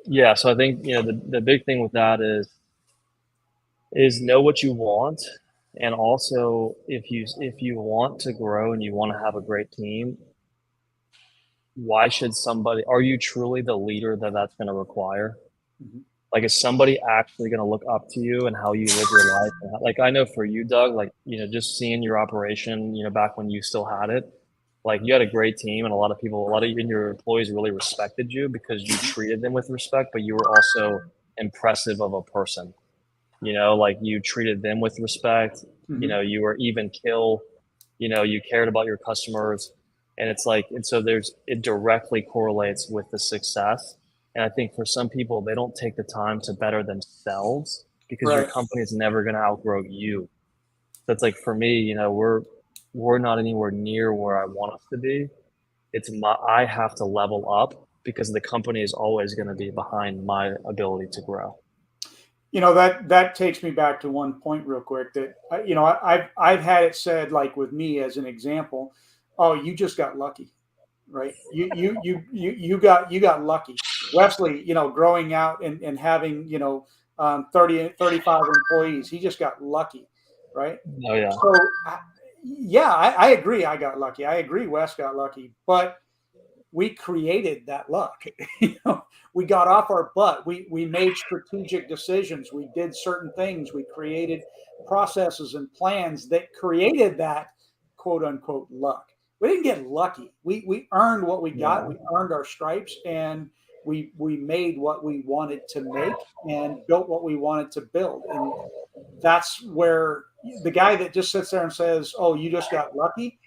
Yeah. So I think, the big thing with that is know what you want. And also, if you want to grow and you want to have a great team, why should somebody? Are you truly the leader that's going to require? Mm-hmm. Like, is somebody actually going to look up to you and how you live your life? Like, I know for you, Doug, like, just seeing your operation, back when you still had it, like you had a great team, and a lot of your employees really respected you because you treated them with respect, but you were also impressive of a person. Like you treated them with respect, mm-hmm. You were even kill, you cared about your customers. And it's like, and so it directly correlates with the success. And I think for some people, they don't take the time to better themselves because your company is never going to outgrow you. So it's like, for me, we're not anywhere near where I want us to be. I have to level up because the company is always going to be behind my ability to grow. That takes me back to one point real quick that, I've had it said, like with me as an example, oh, you just got lucky, right? You got lucky. Wesley, growing out and having, 30, 35 employees, he just got lucky, right? Oh, yeah. So, I agree. I got lucky. I agree. Wes got lucky, but we created that luck. We got off our butt. We made strategic decisions. We did certain things. We created processes and plans that created that quote unquote luck. We didn't get lucky. We earned what we got. Yeah. We earned our stripes, and we made what we wanted to make and built what we wanted to build. And that's where the guy that just sits there and says, "Oh, you just got lucky,"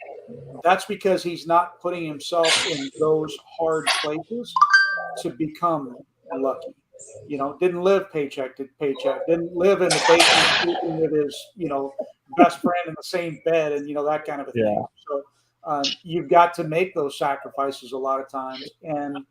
that's because he's not putting himself in those hard places to become lucky. Didn't live paycheck to paycheck, didn't live in the basement sleeping with his, best friend in the same bed, and that kind of a thing. Yeah. So you've got to make those sacrifices a lot of times, and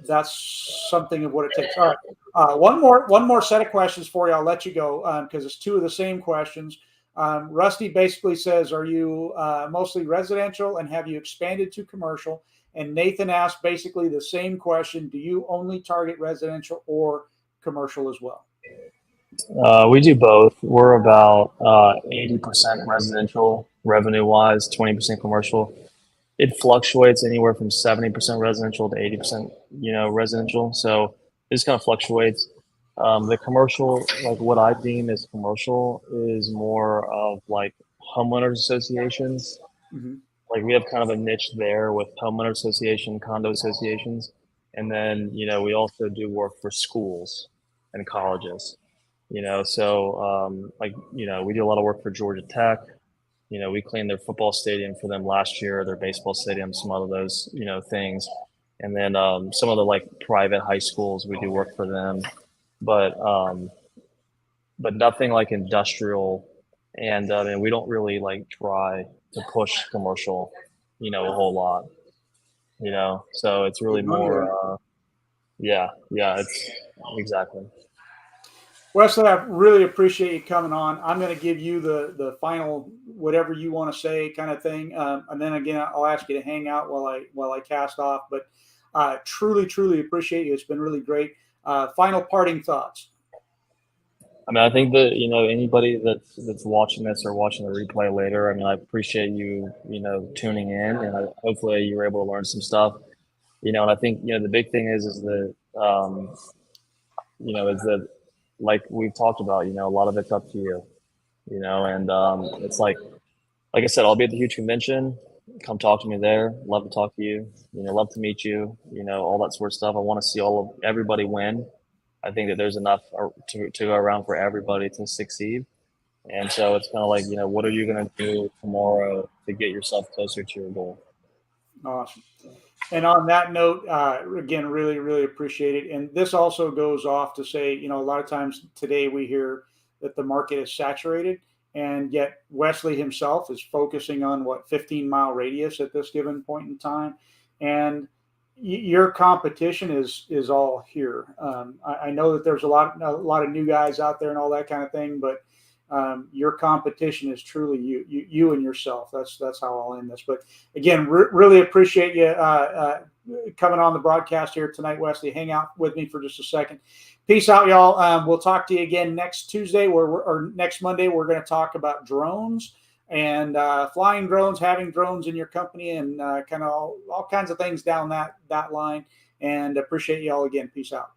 that's something of what it takes. All right, one more set of questions for you. I'll let you go because it's two of the same questions. Rusty basically says, "Are you mostly residential, and have you expanded to commercial?" And Nathan asked basically the same question: "Do you only target residential or commercial as well?" We do both. We're about 80% residential revenue wise, 20% commercial. It fluctuates anywhere from 70% residential to 80%, residential. So it just kind of fluctuates. The commercial, like what I deem as commercial, is more of like homeowners associations. Mm-hmm. Like we have kind of a niche there with homeowner association, condo associations. And then, we also do work for schools and colleges, so we do a lot of work for Georgia Tech. We cleaned their football stadium for them last year, their baseball stadium, some of those, things. And then some of the like private high schools, we do work for them, but nothing like industrial. And we don't really like try to push commercial, a whole lot, so it's really more, yeah, it's exactly. Wesley, I really appreciate you coming on. I'm going to give you the final whatever you want to say kind of thing, and then again I'll ask you to hang out while I cast off. But truly appreciate you. It's been really great. Final parting thoughts. I mean, I think that anybody that's watching this or watching the replay later. I mean, I appreciate you tuning in, and hopefully you were able to learn some stuff. And I think the big thing is that is that, like we've talked about, a lot of it's up to you, and it's like I said, I'll be at the huge convention. Come talk to me there. Love to talk to you. Love to meet you. All that sort of stuff. I want to see everybody win. I think that there's enough to go around for everybody to succeed. And so it's kind of like, what are you going to do tomorrow to get yourself closer to your goal? Awesome. And on that note, again, really appreciate it. And this also goes off to say, a lot of times today we hear that the market is saturated, and yet Wesley himself is focusing on 15-mile radius at this given point in time. And your competition is all here. I know that there's a lot of new guys out there and all that kind of thing, but your competition is truly you and yourself. That's how I'll end this. But again, really appreciate you coming on the broadcast here tonight, Wesley. Hang out with me for just a second. Peace out, y'all. We'll talk to you again next Tuesday or next Monday. We're going to talk about drones and flying drones, having drones in your company, and kind of all kinds of things down that line. And appreciate you all again. Peace out.